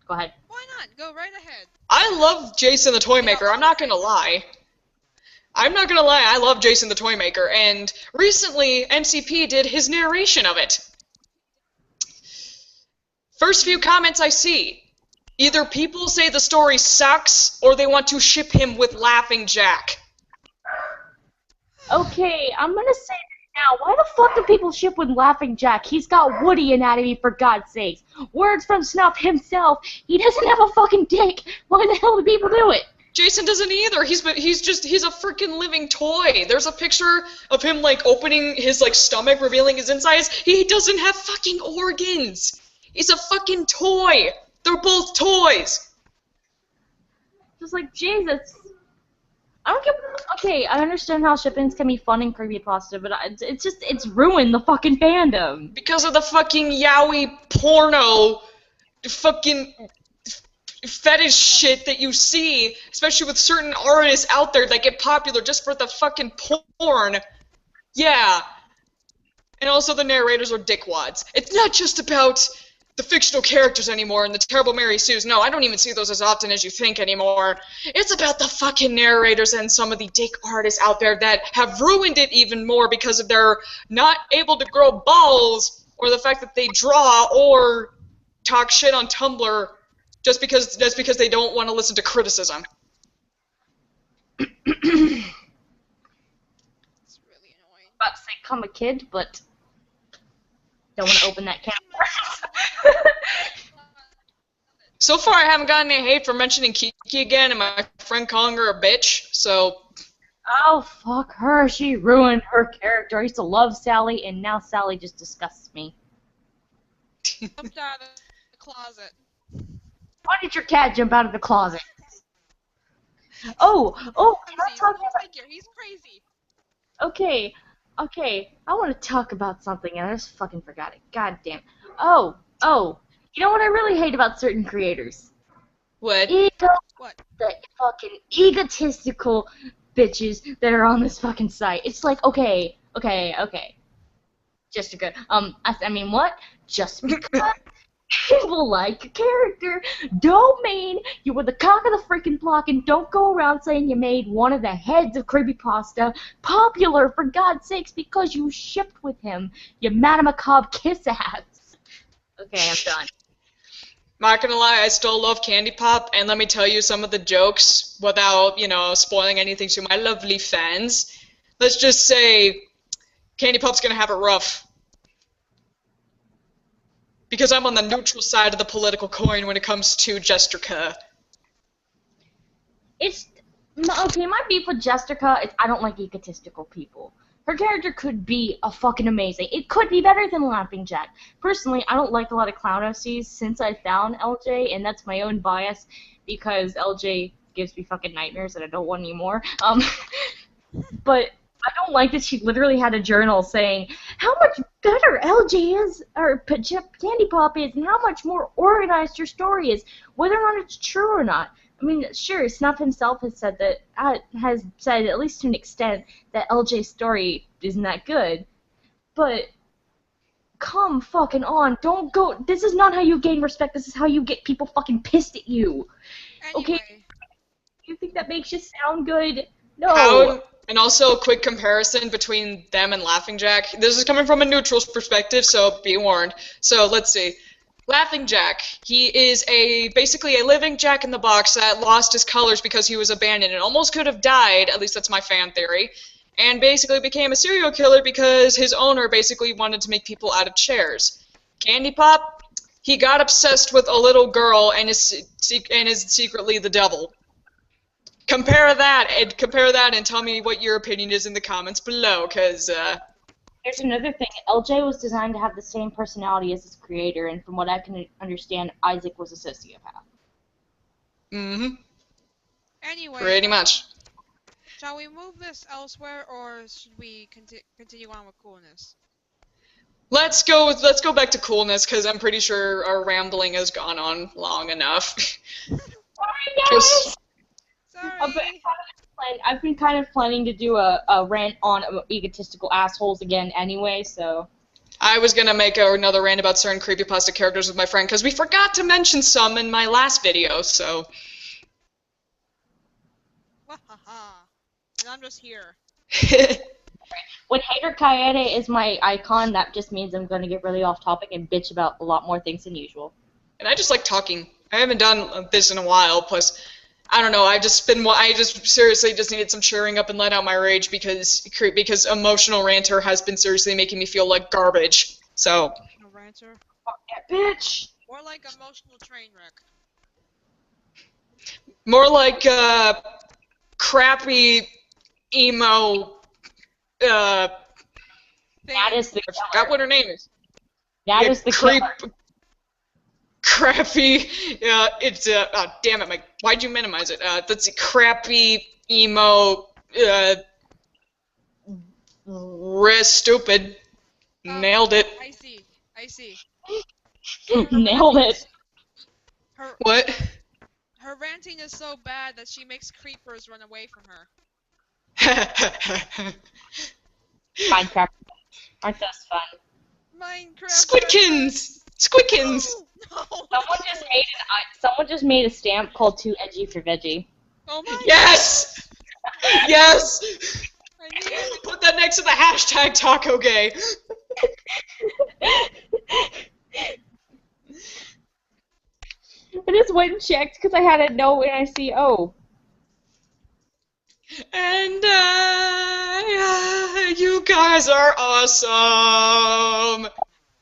Go ahead. Why not? Go right ahead. I love Jason the Toy Maker. I'm not gonna lie. I love Jason the Toy Maker, and recently MCP did his narration of it. First few comments I see, either people say the story sucks, or they want to ship him with Laughing Jack. Okay, I'm gonna say now, why the fuck do people ship with Laughing Jack? He's got Woody anatomy, for God's sakes. Words from Snuff himself, he doesn't have a fucking dick. Why the hell do people do it? Jason doesn't either. He's a freaking living toy. There's a picture of him, like, opening his, like, stomach, revealing his insides. He doesn't have fucking organs. He's a fucking toy. They're both toys. Just like, Jesus. I don't get. Okay, I understand how shippings can be fun in creepypasta, but it's ruined the fucking fandom. Because of the fucking yaoi porno fucking fetish shit that you see, especially with certain artists out there that get popular just for the fucking porn. Yeah. And also the narrators are dickwads. It's not just about the fictional characters anymore and the terrible Mary Sues. No, I don't even see those as often as you think anymore. It's about the fucking narrators and some of the dick artists out there that have ruined it even more because of their not able to grow balls, or the fact that they draw or talk shit on Tumblr just because they don't want to listen to criticism. It's really annoying. About to say come a kid, but don't want to open that can. So far, I haven't gotten any hate for mentioning Kiki again, and my friend calling her a bitch, so... Oh, fuck her. She ruined her character. I used to love Sally, and now Sally just disgusts me. Jumped out of the closet. Why did your cat jump out of the closet? Oh, can I talk about... He's crazy. Okay, I want to talk about something, and I just fucking forgot it. God damn. Oh, you know what I really hate about certain creators? What? What? The fucking egotistical bitches that are on this fucking site. It's like, okay. Just because, I mean, what? Just because people like a character don't mean you were the cock of the freaking block, and don't go around saying you made one of the heads of creepypasta popular, for God's sakes, because you shipped with him, you Madame Macabre kiss ass. Okay, I'm done. Not gonna lie, I still love Candy Pop, and let me tell you some of the jokes without, spoiling anything to my lovely fans. Let's just say Candy Pop's gonna have it rough. Because I'm on the neutral side of the political coin when it comes to Jestrica. Okay, my beef with Jestrica is I don't like egotistical people. Her character could be a fucking amazing. It could be better than Laughing Jack. Personally, I don't like a lot of clown OCs since I found LJ, and that's my own bias because LJ gives me fucking nightmares and I don't want any more. But I don't like that she literally had a journal saying how much better LJ is, or Candy Pop is, and how much more organized her story is, whether or not it's true or not. I mean, sure, Snuff himself has said that, has said, at least to an extent, that LJ's story isn't that good. But, come fucking on. Don't go. This is not how you gain respect. This is how you get people fucking pissed at you. Okay? Anyway, You think that makes you sound good? No. How, and also a quick comparison between them and Laughing Jack. This is coming from a neutral's perspective, so be warned. So let's see. Laughing Jack, he is basically a living Jack in the Box that lost his colors because he was abandoned and almost could have died, at least that's my fan theory, and basically became a serial killer because his owner basically wanted to make people out of chairs. Candy Pop, he got obsessed with a little girl and is secretly the devil. Compare that and tell me what your opinion is in the comments below, because, Here's another thing. LJ was designed to have the same personality as his creator, and from what I can understand, Isaac was a sociopath. anyway, pretty much. shall we move this elsewhere, or should we continue on with coolness? Let's go back to coolness, because I'm pretty sure our rambling has gone on long enough. Sorry, guys! Sorry. I've been kind of planning to do a rant on egotistical assholes again anyway, so... I was gonna make another rant about certain creepypasta characters with my friend, because we forgot to mention some in my last video, so... Wahaha. And I'm just here. When Hater Kaede is my icon, that just means I'm going to get really off topic and bitch about a lot more things than usual. And I just like talking. I haven't done this in a while, plus... I don't know, I just seriously just needed some cheering up and let out my rage because Emotional Ranter has been seriously making me feel like garbage. So. No ranter. Fuck that bitch! More like emotional train wreck. More like, crappy emo, That is the I forgot what her name is. That is the killer. Crappy, it's, damn it, Mike, why'd you minimize it? That's a crappy, emo, stupid. Nailed it. I see. Nailed it. What? Her ranting is so bad that she makes creepers run away from her. Minecraft. Aren't those fun? Minecraft. Squidkins! Squidkins! No. Someone just made a stamp called Too Edgy for Veggie. Oh my Yes! Yes! I need it. Put that next to the hashtag taco gay. I just went and checked because I had a note and I see, oh. And, you guys are awesome!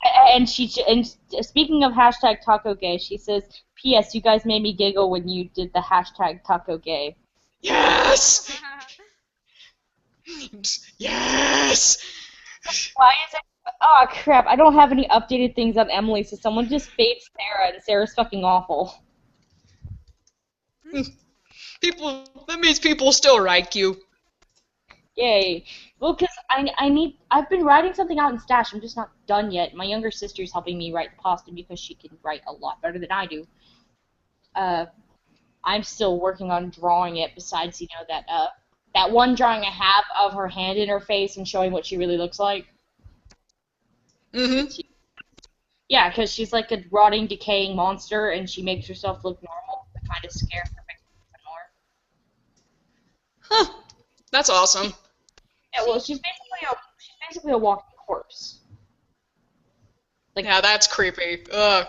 And speaking of hashtag taco gay, she says, P.S. You guys made me giggle when you did the hashtag taco gay. Yes! Yes! Why is it? Oh crap! I don't have any updated things on Emily, so someone just fades Sarah, and Sarah's fucking awful. That means people still like you. Yay! Well, because I've been writing something out in Stash. I'm just not done yet. My younger sister's helping me write the pasta because she can write a lot better than I do. I'm still working on drawing it. Besides, you know, that one drawing I have of her hand in her face and showing what she really looks like. Mm-hmm. Yeah, because she's like a rotting, decaying monster, and she makes herself look normal. To kind of scare her even more. Huh. That's awesome. Yeah, well, she's basically a walking corpse. Like, Yeah, that's creepy. Ugh,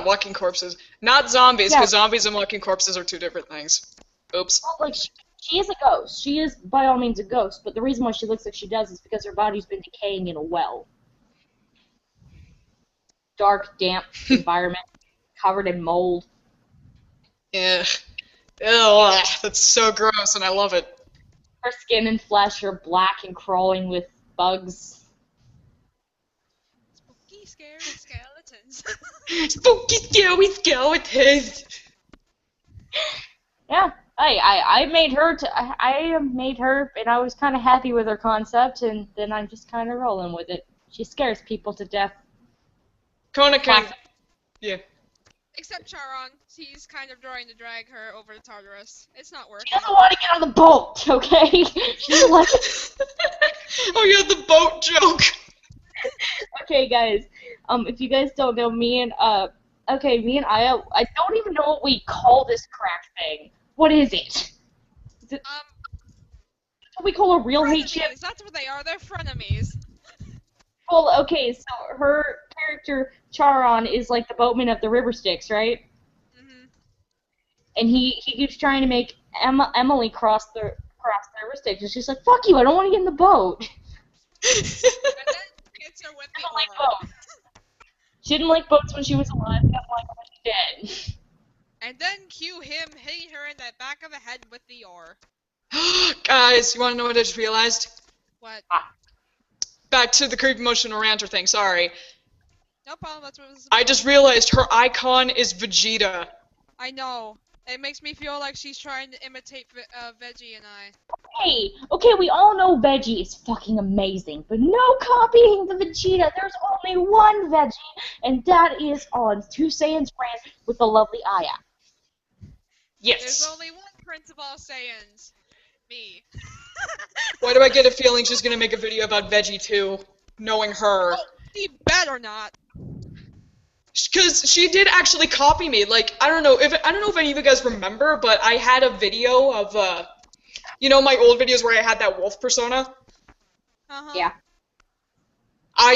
walking corpses. Not zombies, because zombies and walking corpses are two different things. Oops. well, like she is a ghost. She is by all means a ghost, but the reason why she looks like she does is because her body's been decaying in a well. Dark, damp environment, covered in mold. Yeah. Ew, that's so gross, and I love it. Her skin and flesh are black and crawling with bugs. Spooky, scary skeletons. Spooky, scary skeletons! Yeah, I made her I made her, and I was kind of happy with her concept, and then I'm just kind of rolling with it. She scares people to death. Kona can... Yeah. Except Charon, he's kind of trying to drag her over the Tartarus. It's not She working. doesn't want to get on the boat, okay? She's like, Oh yeah, the boat joke. okay, guys. If you guys don't know, me and Aya, I don't even know what we call this crack thing. What is it? Is it what we call a real hate ship? Frenemies, that's what they are, they're frenemies. Well, okay, so her character Charon is like the boatman of the River Styx, right? Hmm. And he keeps trying to make Emily cross the River Styx. And she's like, "Fuck you! I don't want to get in the boat." And then hits her with She the doesn't like aura. boats. She didn't like boats when she was alive. She doesn't like them when she's dead. And then cue him hitting her in the back of the head with the oar. Guys, you want to know what I just realized? What? Back to the creepy emotional ranter thing. Sorry, No problem, that's what it was I about. just realized her icon is Vegeta. I know. It makes me feel like she's trying to imitate Veggie and I. Okay, we all know Veggie is fucking amazing, but no copying the Vegeta. There's only one Veggie, and that is on Two Saiyans Brand with the lovely Aya. There's Yes. only one Prince of all Saiyans. Me. Why do I get a feeling she's gonna make a video about Veggie too, knowing her? Oh, she better not. Because she did actually copy me. Like I don't know if any of you guys remember, but I had a video of my old videos where I had that wolf persona. Uh-huh. Yeah.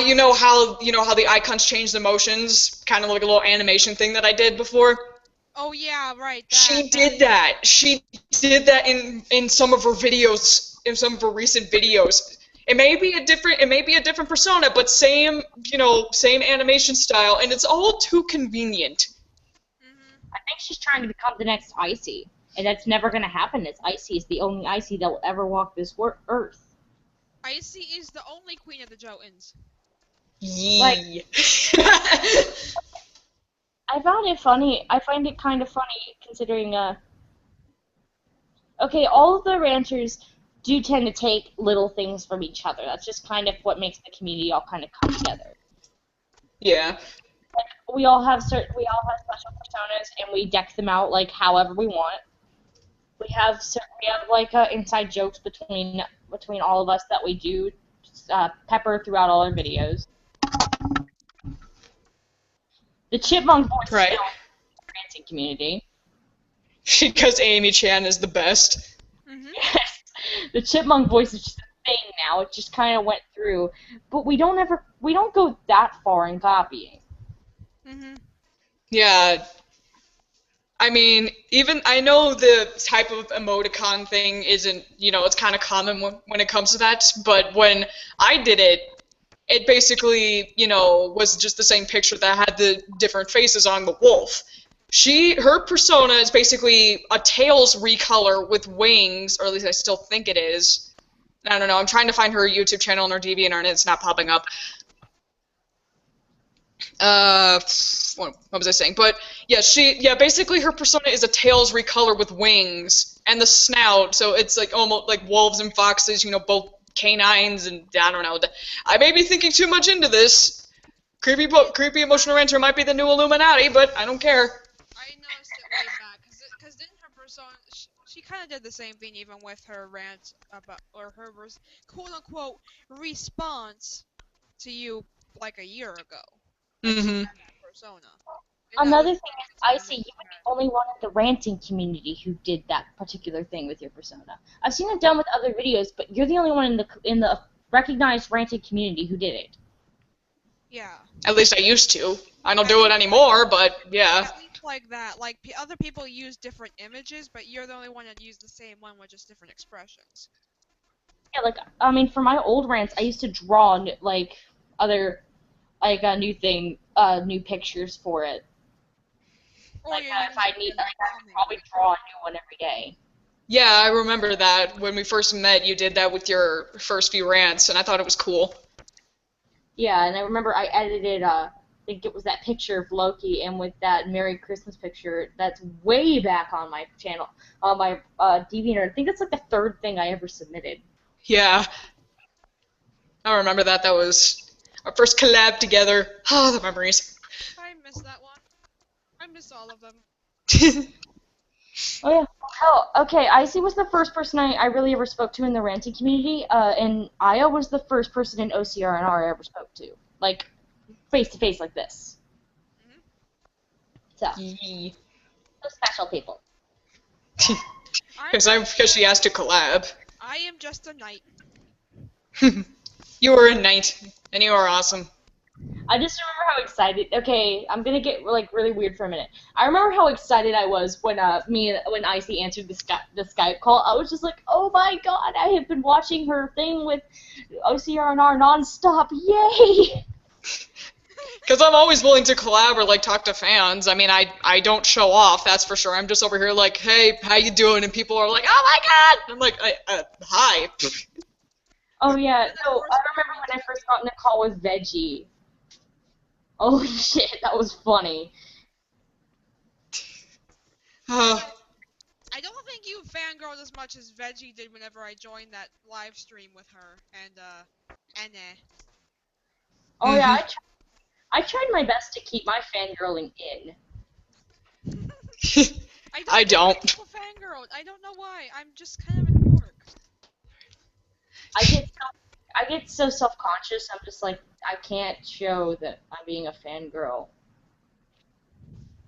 You know how the icons change the motions, kind of like a little animation thing that I did before. Oh yeah, right. She did that. She did that in some of her videos, in some of her recent videos. It may be a different persona, but same animation style, and it's all too convenient. Mhm. I think she's trying to become the next Icy, and that's never gonna happen. As Icy is the only Icy that will ever walk this earth. Icy is the only queen of the Jotuns. Yee. I found it funny. I find it kind of funny considering, okay, all of the ranchers do tend to take little things from each other. That's just kind of what makes the community all kind of come together. Yeah. We all have special personas, and we deck them out like however we want. We have like inside jokes between all of us that we do pepper throughout all our videos. The chipmunk voice Right. is still in the ranting community. Because Amy Chan is the best. Mhm. Yes, the chipmunk voice is just a thing now. It just kind of went through, but we don't go that far in copying. Mhm. Yeah. I mean, even I know the type of emoticon thing isn't, it's kind of common when it comes to that, but when I did it, it basically, was just the same picture that had the different faces on the wolf. Her persona is basically a Tails recolor with wings, or at least I still think it is. I don't know, I'm trying to find her YouTube channel and her DeviantArt and it's not popping up. What was I saying? But yeah, basically her persona is a Tails recolor with wings and the snout, so it's like almost like wolves and foxes, both canines, and I don't know. I may be thinking too much into this. Creepy emotional ranter might be the new Illuminati, but I don't care. I noticed it way back, cause didn't her persona, she kind of did the same thing even with her rant about, or her quote unquote response to you like a year ago. Like she Mm-hmm. had that persona. And that Another was thing is, the time Icy, that you she were had. the only one in the ranting community who did that particular thing with your persona. I've seen it done with other videos, but you're the only one in the recognized ranting community who did it. Yeah. At least I used to. I don't At do it least anymore, but yeah. At least like that. Like other people use different images, but you're the only one that used the same one with just different expressions. Yeah, like I mean, for my old rants, I used to draw like other like a new pictures for it. Or Like you if use I it need, in like a I could comment probably with draw a new one every day. Yeah, I remember that when we first met, you did that with your first few rants, and I thought it was cool. Yeah, and I remember I edited, I think it was that picture of Loki, and with that Merry Christmas picture, that's way back on my channel, on my DeviantArt. I think that's like the third thing I ever submitted. Yeah, I remember that. That was our first collab together. Ah, the memories. I miss that one. I miss all of them. Oh yeah. Hell, okay, Icy was the first person I really ever spoke to in the ranting community, and Aya was the first person in OCR and R I ever spoke to. Like, face to face like this. Hmm. So, Yee. those special people. Because she asked to collab. I am just a knight. You were a knight, and you are awesome. I just remember how excited. Okay, I'm gonna get like really weird for a minute. I remember how excited I was when when Icy answered the Skype call. I was just like, oh my god, I have been watching her thing with OCR&R nonstop. Yay! Because I'm always willing to collab or like talk to fans. I mean, I don't show off, that's for sure. I'm just over here like, hey, how you doing? And people are like, oh my god! I'm like, hi. Oh yeah, no, I remember when I first got in a call with Veggie. Holy shit, that was funny. I don't think you fangirled as much as Veggie did whenever I joined that live stream with her and Anne. Oh yeah, I tried my best to keep my fangirling in. I don't. Fangirl. I don't know why. I'm just kind of a dork. I get so self-conscious. I'm just like, I can't show that I'm being a fangirl.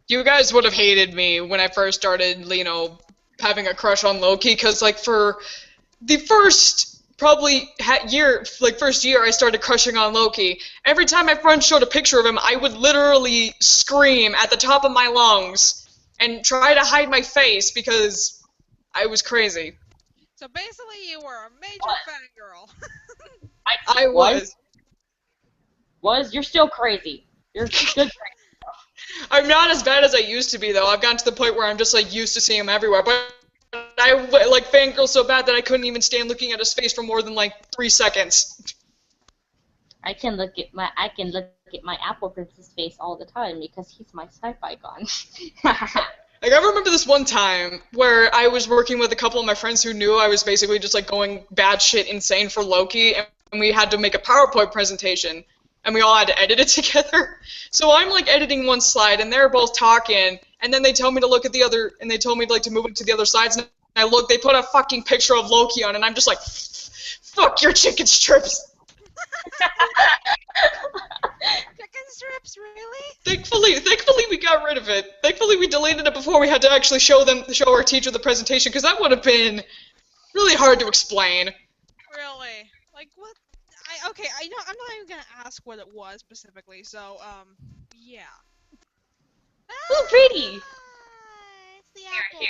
You guys would have hated me when I first started, you know, having a crush on Loki, because like for the first probably first year I started crushing on Loki. Every time my friend showed a picture of him, I would literally scream at the top of my lungs and try to hide my face because I was crazy. So basically, you were a major fangirl. I was. You're still crazy. You're good crazy. I'm not as bad as I used to be, though. I've gotten to the point where I'm just like used to seeing him everywhere. But I like fangirl so bad that I couldn't even stand looking at his face for more than like 3 seconds. I can look at my Apple Princess face all the time because he's my Skype icon. Like, I remember this one time where I was working with a couple of my friends who knew I was basically just like going batshit insane for Loki, and we had to make a PowerPoint presentation, and we all had to edit it together. So I'm like editing one slide, and they're both talking, and then they tell me to look at the other, and they told me like to move it to the other sides, and I look, they put a fucking picture of Loki on, and I'm just like, fuck your chicken strips. Chicken strips, really? Thankfully we got rid of it. Thankfully we deleted it before we had to actually show our teacher the presentation, because that would have been really hard to explain. Really? Like what? Okay, I'm not even gonna ask what it was specifically. So yeah. Ooh, pretty. It's the apple.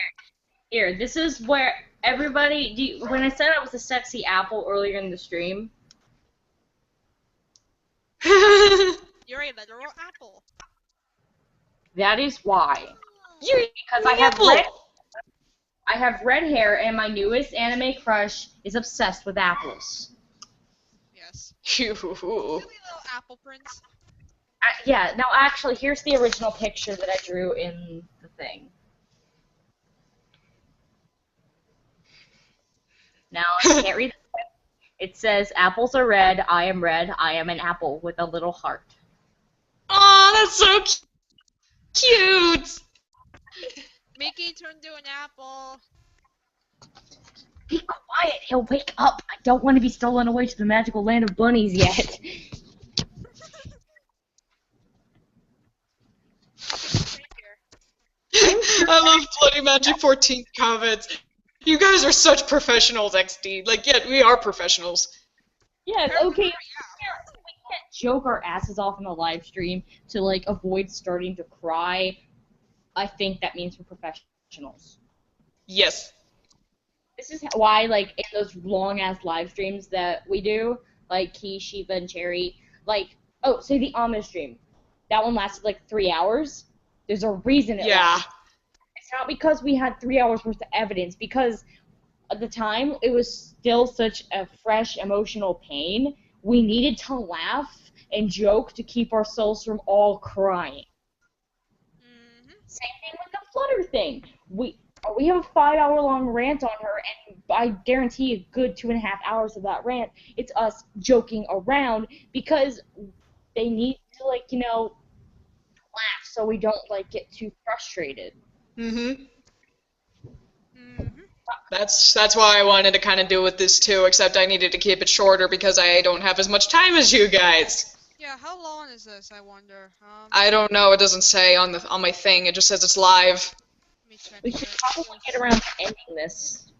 Here, this is where everybody. When I said I was a sexy apple earlier in the stream. You're a literal apple. That is why. Because I have red hair, and my newest anime crush is obsessed with apples. Yes. Phew. Silly little apple prince. Yeah, now actually, here's the original picture that I drew in the thing. Now, I can't read it. It says, apples are red, I am an apple with a little heart. Aw, that's so cute! Mickey turned to an apple. Be quiet, he'll wake up. I don't want to be stolen away to the magical land of bunnies yet. I love Bloody Magic 14 comments. You guys are such professionals, XD. Like, yeah, we are professionals. Yes, okay. We can't joke our asses off in a live stream to, like, avoid starting to cry. I think that means we're professionals. Yes. This is why, like, in those long-ass live streams that we do, like Key, Shiva, and Cherry, like, oh, say the Amish stream. That one lasted, like, 3 hours. There's a reason it lasted. It's not because we had 3 hours worth of evidence, because at the time, it was still such a fresh emotional pain. We needed to laugh and joke to keep our souls from all crying. Mm-hmm. Same thing with the Flutter thing. We have a 5-hour-long rant on her, and I guarantee a good 2.5 hours of that rant, it's us joking around, because they need to, like, you know, laugh so we don't like get too frustrated. Mm-hmm. Mm-hmm. That's why I wanted to kind of do with this too, except I needed to keep it shorter because I don't have as much time as you guys. Yeah, how long is this, I wonder? I don't know, it doesn't say on my thing, it just says it's live. Let me check We here. should probably get around to ending this.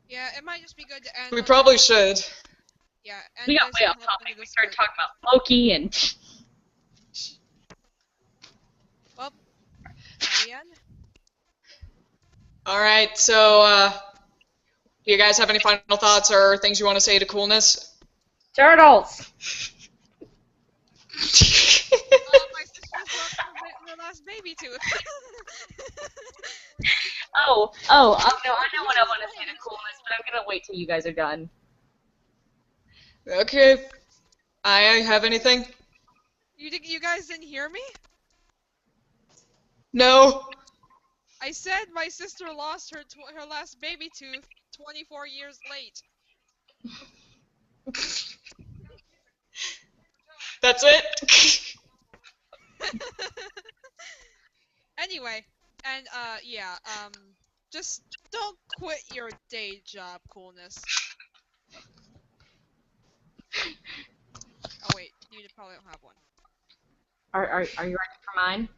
Yeah, it might just be good to end We on probably this. should. Yeah, end We got this way and off hop topic. into We this started part. talking about Loki and... Well, shall we end? Alright, so, do you guys have any final thoughts or things you want to say to Coolness? Turtles! My sister's lost her last baby tooth. Oh, no, I know what I want to say to Coolness, but I'm gonna wait till you guys are done. Okay. I have anything? You guys didn't hear me? No. I said my sister lost her last baby tooth 24 years late. That's it? Anyway, and yeah, just don't quit your day job, Coolness. Oh wait, you probably don't have one. Are you ready for mine?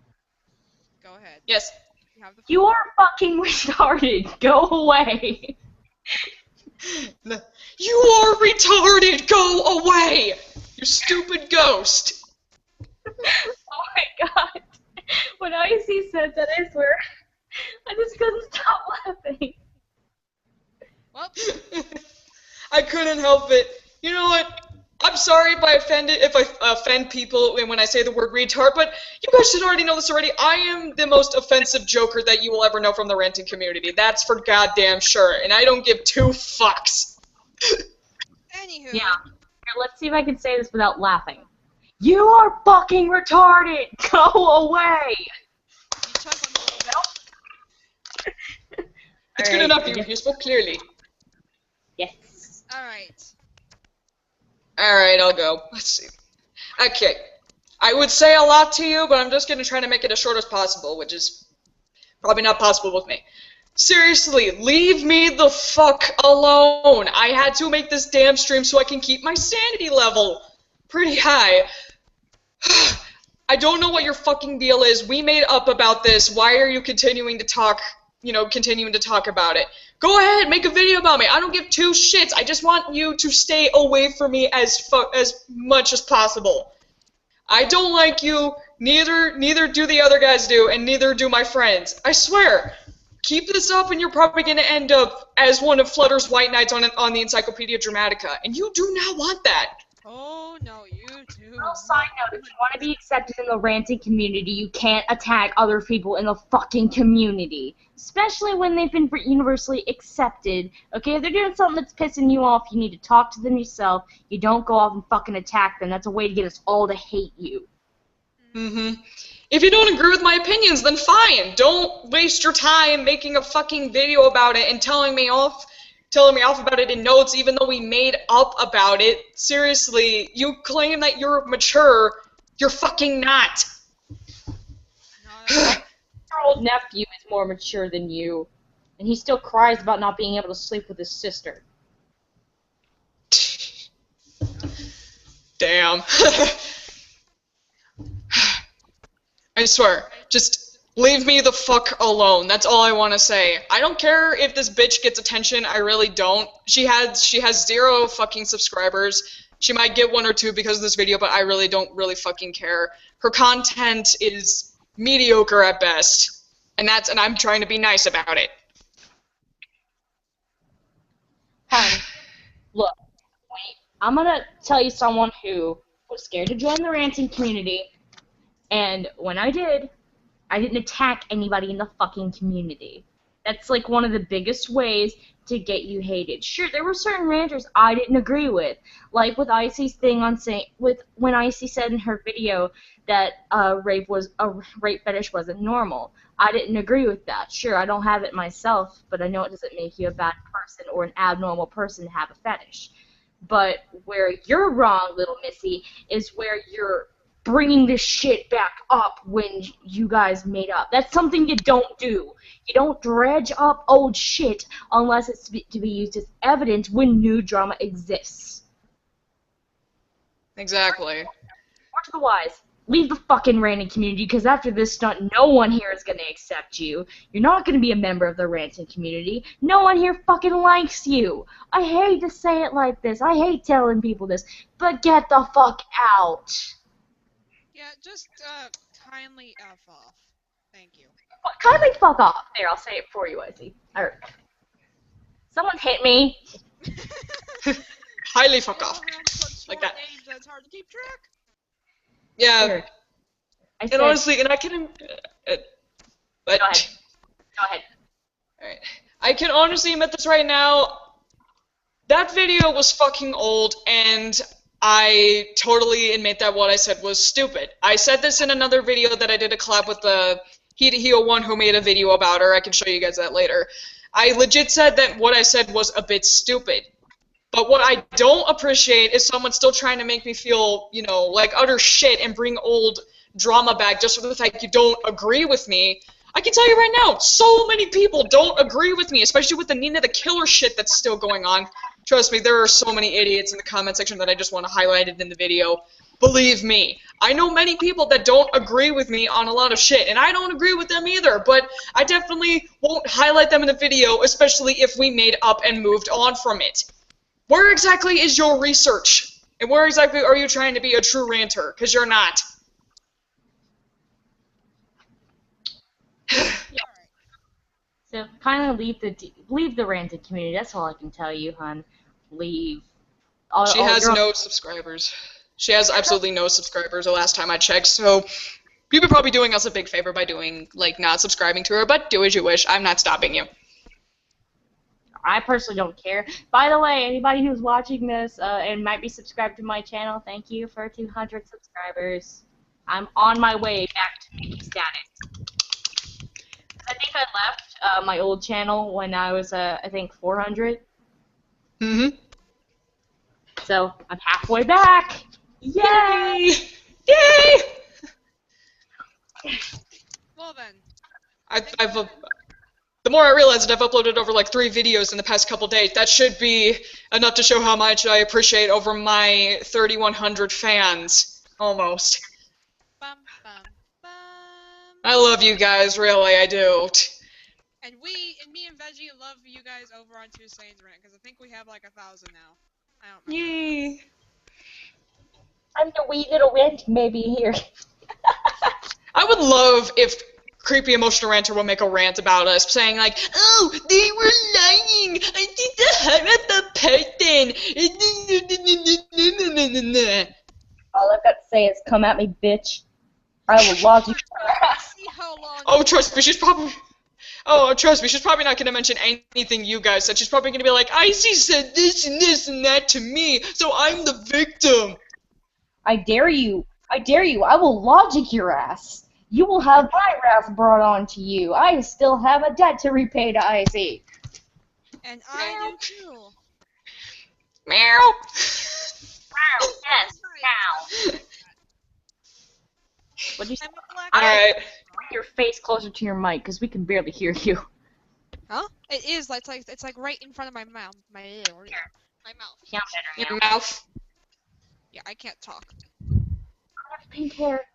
Go ahead. Yes. You have the You are fucking retarded! Go away! You are retarded! Go away! You stupid ghost! Oh my god. When Icy said that, I swear, I just couldn't stop laughing. Well, I couldn't help it. You know what? I'm sorry if I offend people when I say the word retard, but you guys should already know this already. I am the most offensive joker that you will ever know from the ranting community. That's for goddamn sure, and I don't give two fucks. anywho. Yeah. Here, let's see if I can say this without laughing. You are fucking retarded! Go away! You chuck on a little bit. It's good enough. You spoke clearly. Yes. Alright. Alright, I'll go. Let's see. Okay. I would say a lot to you, but I'm just gonna try to make it as short as possible, which is probably not possible with me. Seriously, leave me the fuck alone. I had to make this damn stream so I can keep my sanity level pretty high. I don't know what your fucking deal is. We made up about this. Why are you continuing to talk, continuing to talk about it? Go ahead, make a video about me. I don't give two shits. I just want you to stay away from me as much as possible. I don't like you. Neither do the other guys do, and neither do my friends. I swear. Keep this up, and you're probably going to end up as one of Flutter's White Knights on the Encyclopedia Dramatica, and you do not want that. Oh no, you do. Little side note, if you want to be accepted in the ranting community, you can't attack other people in the fucking community. Especially when they've been universally accepted. Okay, if they're doing something that's pissing you off, you need to talk to them yourself. You don't go off and fucking attack them. That's a way to get us all to hate you. Mm-hmm. If you don't agree with my opinions, then fine. Don't waste your time making a fucking video about it and telling me off about it in notes, even though we made up about it. Seriously, you claim that you're mature. You're fucking not. No, Your old nephew is more mature than you, and he still cries about not being able to sleep with his sister. Damn. I swear, just leave me the fuck alone. That's all I want to say. I don't care if this bitch gets attention. I really don't. She has 0 fucking subscribers. She might get 1 or 2 because of this video, but I really don't fucking care. Her content is mediocre at best, and I'm trying to be nice about it. Hun, look, I'm gonna tell you someone who was scared to join the ranting community, and when I did, I didn't attack anybody in the fucking community. That's like one of the biggest ways to get you hated. Sure, there were certain ranters I didn't agree with, like with Icy's thing on when Icy said in her video that rape fetish wasn't normal. I didn't agree with that. Sure, I don't have it myself, but I know it doesn't make you a bad person or an abnormal person to have a fetish. But where you're wrong, little missy, is where you're bringing this shit back up when you guys made up. That's something you don't do. You don't dredge up old shit unless it's to be used as evidence when new drama exists. Exactly. Word to the wise. Leave the fucking ranting community, because after this stunt, no one here is going to accept you. You're not going to be a member of the ranting community. No one here fucking likes you. I hate to say it like this. I hate telling people this. But get the fuck out. Yeah, just kindly F off. Thank you. Kindly fuck off. There, I'll say it for you, Izzy. Someone hit me. Highly fuck We all off. have such Like short that. names that it's hard to keep track. Yeah. Here. I said, And honestly, and I can. But. Go ahead. Go ahead. Alright. I can honestly admit this right now. That video was fucking old, and I totally admit that what I said was stupid. I said this in another video that I did a collab with the Hito1 who made a video about her. I can show you guys that later. I legit said that what I said was a bit stupid. But what I don't appreciate is someone still trying to make me feel, you know, like utter shit and bring old drama back just for the fact you don't agree with me. I can tell you right now, so many people don't agree with me, especially with the Nina the Killer shit that's still going on. Trust me, there are so many idiots in the comment section that I just want to highlight it in the video. Believe me, I know many people that don't agree with me on a lot of shit, and I don't agree with them either, but I definitely won't highlight them in the video, especially if we made up and moved on from it. Where exactly is your research? And where exactly are you trying to be a true ranter? Because you're not. So kind of leave the ranting community. That's all I can tell you, hun. Leave. She has no subscribers. She has absolutely no subscribers the last time I checked, so you'd be probably doing us a big favor by doing, like, not subscribing to her, but do as you wish. I'm not stopping you. I personally don't care. By the way, anybody who's watching this and might be subscribed to my channel, thank you for 200 subscribers. I'm on my way back to making status. I think I left my old channel when I was, I think, 400. Mm-hmm. So I'm halfway back. Yay! Yay! Well then. The more I realize that I've uploaded over like 3 videos in the past couple days, that should be enough to show how much I appreciate over my 3,100 fans. Almost. Bum, bum, bum. I love you guys, really, I do. And me and Veggie love you guys over on Two Saints Rant, because I think we have like 1,000 now. I don't remember. Yay! I'm the wee little rent maybe here. I would love if Creepy Emotional Ranter will make a rant about us, saying like, "Oh, they were lying. I did the person." All I've got to say is, come at me, bitch. I will lodge you. See how long. Oh, trust me, she's probably not gonna mention anything you guys said. She's probably gonna be like, "Icy said this and that to me, so I'm the victim." I dare you. I dare you. I will logic your ass. You will have my wrath brought on to you. I still have a debt to repay to Icy. And I do too. Meow. Wow, yes, now. What'd you say? I'm a black. Alright. Bring your face closer to your mic, because we can barely hear you. Huh? It is. It's like right in front of my mouth. My mouth. Yeah, better Your now. mouth. Yeah, I can't talk. I have pink hair.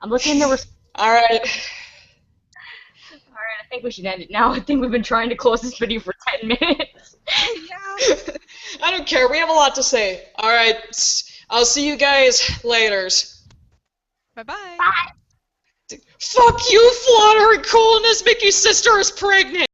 I'm looking at the Alright. Alright, I think we should end it now. I think we've been trying to close this video for 10 minutes. Yeah. I don't care. We have a lot to say. Alright. I'll see you guys laters. Bye-bye. Bye. Fuck you, Flutter and Coolness. Mickey's sister is pregnant.